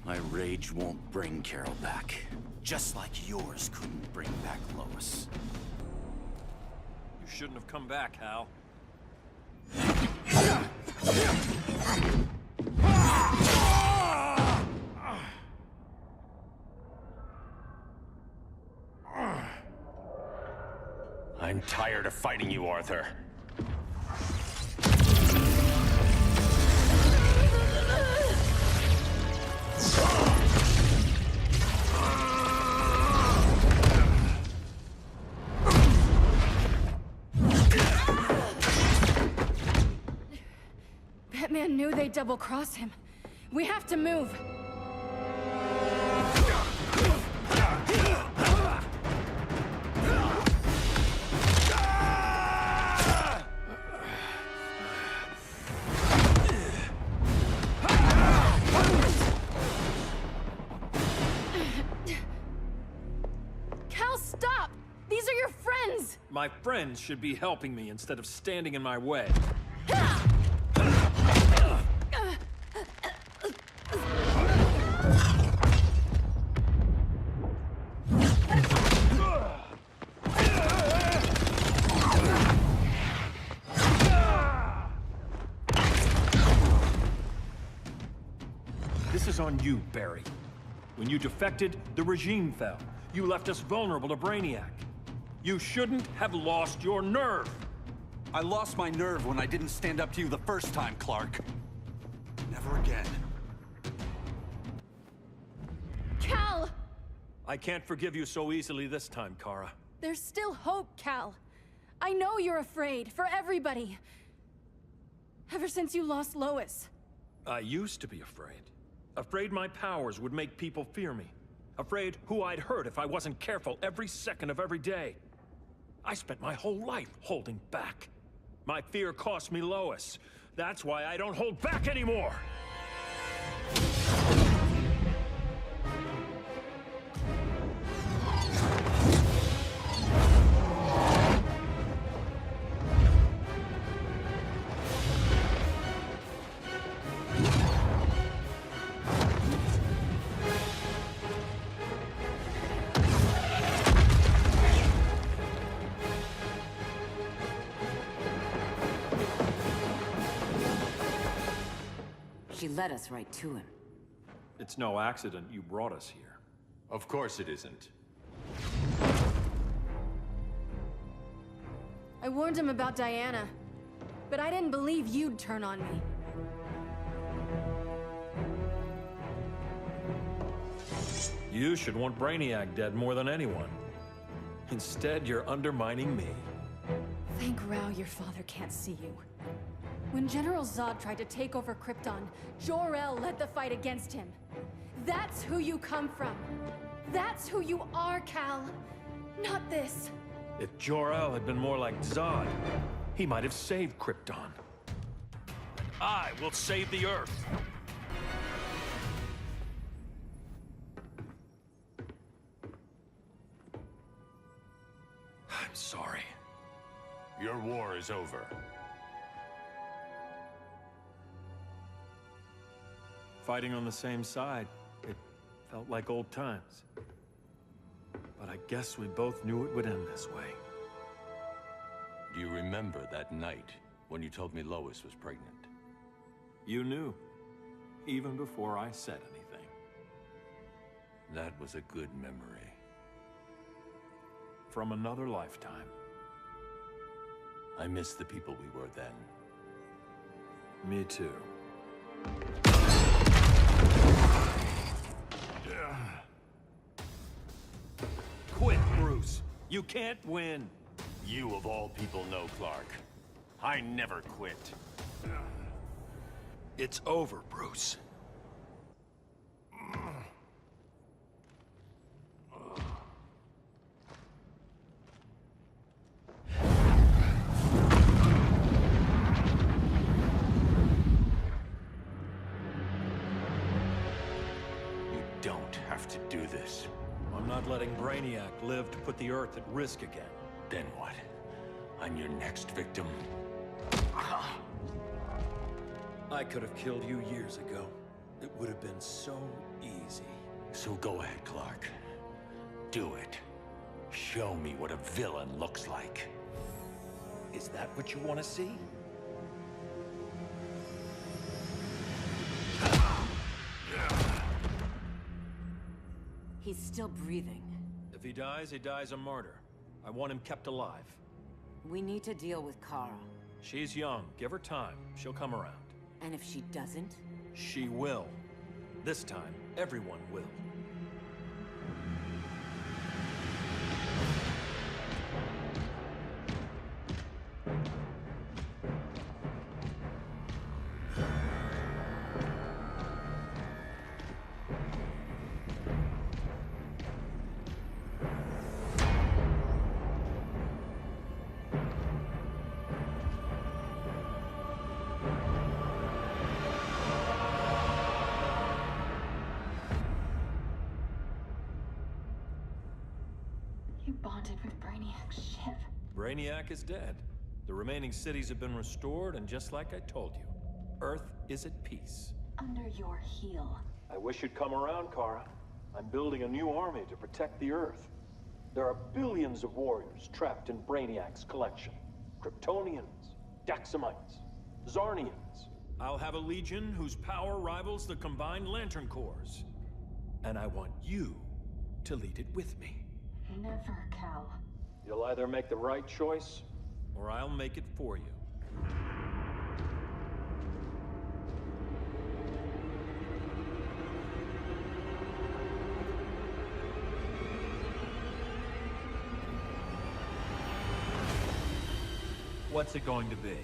My rage won't bring Carol back. Just like yours couldn't bring back Lois. You shouldn't have come back, Hal. I'm tired of fighting you, Arthur. Batman knew they'd double-cross him. We have to move. Cal, stop! These are your friends! My friends should be helping me instead of standing in my way. This is on you, Barry. When you defected, the regime fell. You left us vulnerable to Brainiac. You shouldn't have lost your nerve. I lost my nerve when I didn't stand up to you the first time, Clark. Never again. Cal! I can't forgive you so easily this time, Kara. There's still hope, Cal. I know you're afraid, for everybody. Ever since you lost Lois. I used to be afraid. Afraid my powers would make people fear me. Afraid who I'd hurt if I wasn't careful every second of every day. I spent my whole life holding back. My fear cost me Lois. That's why I don't hold back anymore! She led us right to him. It's no accident you brought us here. Of course it isn't. I warned him about Diana, but I didn't believe you'd turn on me. You should want Brainiac dead more than anyone. Instead, you're undermining me. Thank Rao your father can't see you. When General Zod tried to take over Krypton, Jor-El led the fight against him. That's who you come from. That's who you are, Cal. Not this. If Jor-El had been more like Zod, he might have saved Krypton. I will save the Earth. I'm sorry. Your war is over. Fighting on the same side, it felt like old times. But I guess we both knew it would end this way. Do you remember that night when you told me Lois was pregnant? You knew, even before I said anything. That was a good memory. From another lifetime. I miss the people we were then. Me too. Quit, Bruce. You can't win. You of all people know, Clark. I never quit. It's over, Bruce. You don't have to do this. I'm not letting Brainiac live to put the Earth at risk again. Then what? I'm your next victim. I could have killed you years ago. It would have been so easy. So go ahead, Clark. Do it. Show me what a villain looks like. Is that what you want to see? He's still breathing. If he dies a martyr. I want him kept alive. We need to deal with Kara. She's young. Give her time. She'll come around. And if she doesn't? She will. This time, everyone will. You bonded with Brainiac's ship. Brainiac is dead. The remaining cities have been restored, and just like I told you, Earth is at peace. Under your heel. I wish you'd come around, Kara. I'm building a new army to protect the Earth. There are billions of warriors trapped in Brainiac's collection. Kryptonians, Daxamites, Zarnians. I'll have a legion whose power rivals the combined Lantern Corps. And I want you to lead it with me. Never, Cal. You'll either make the right choice, or I'll make it for you. What's it going to be?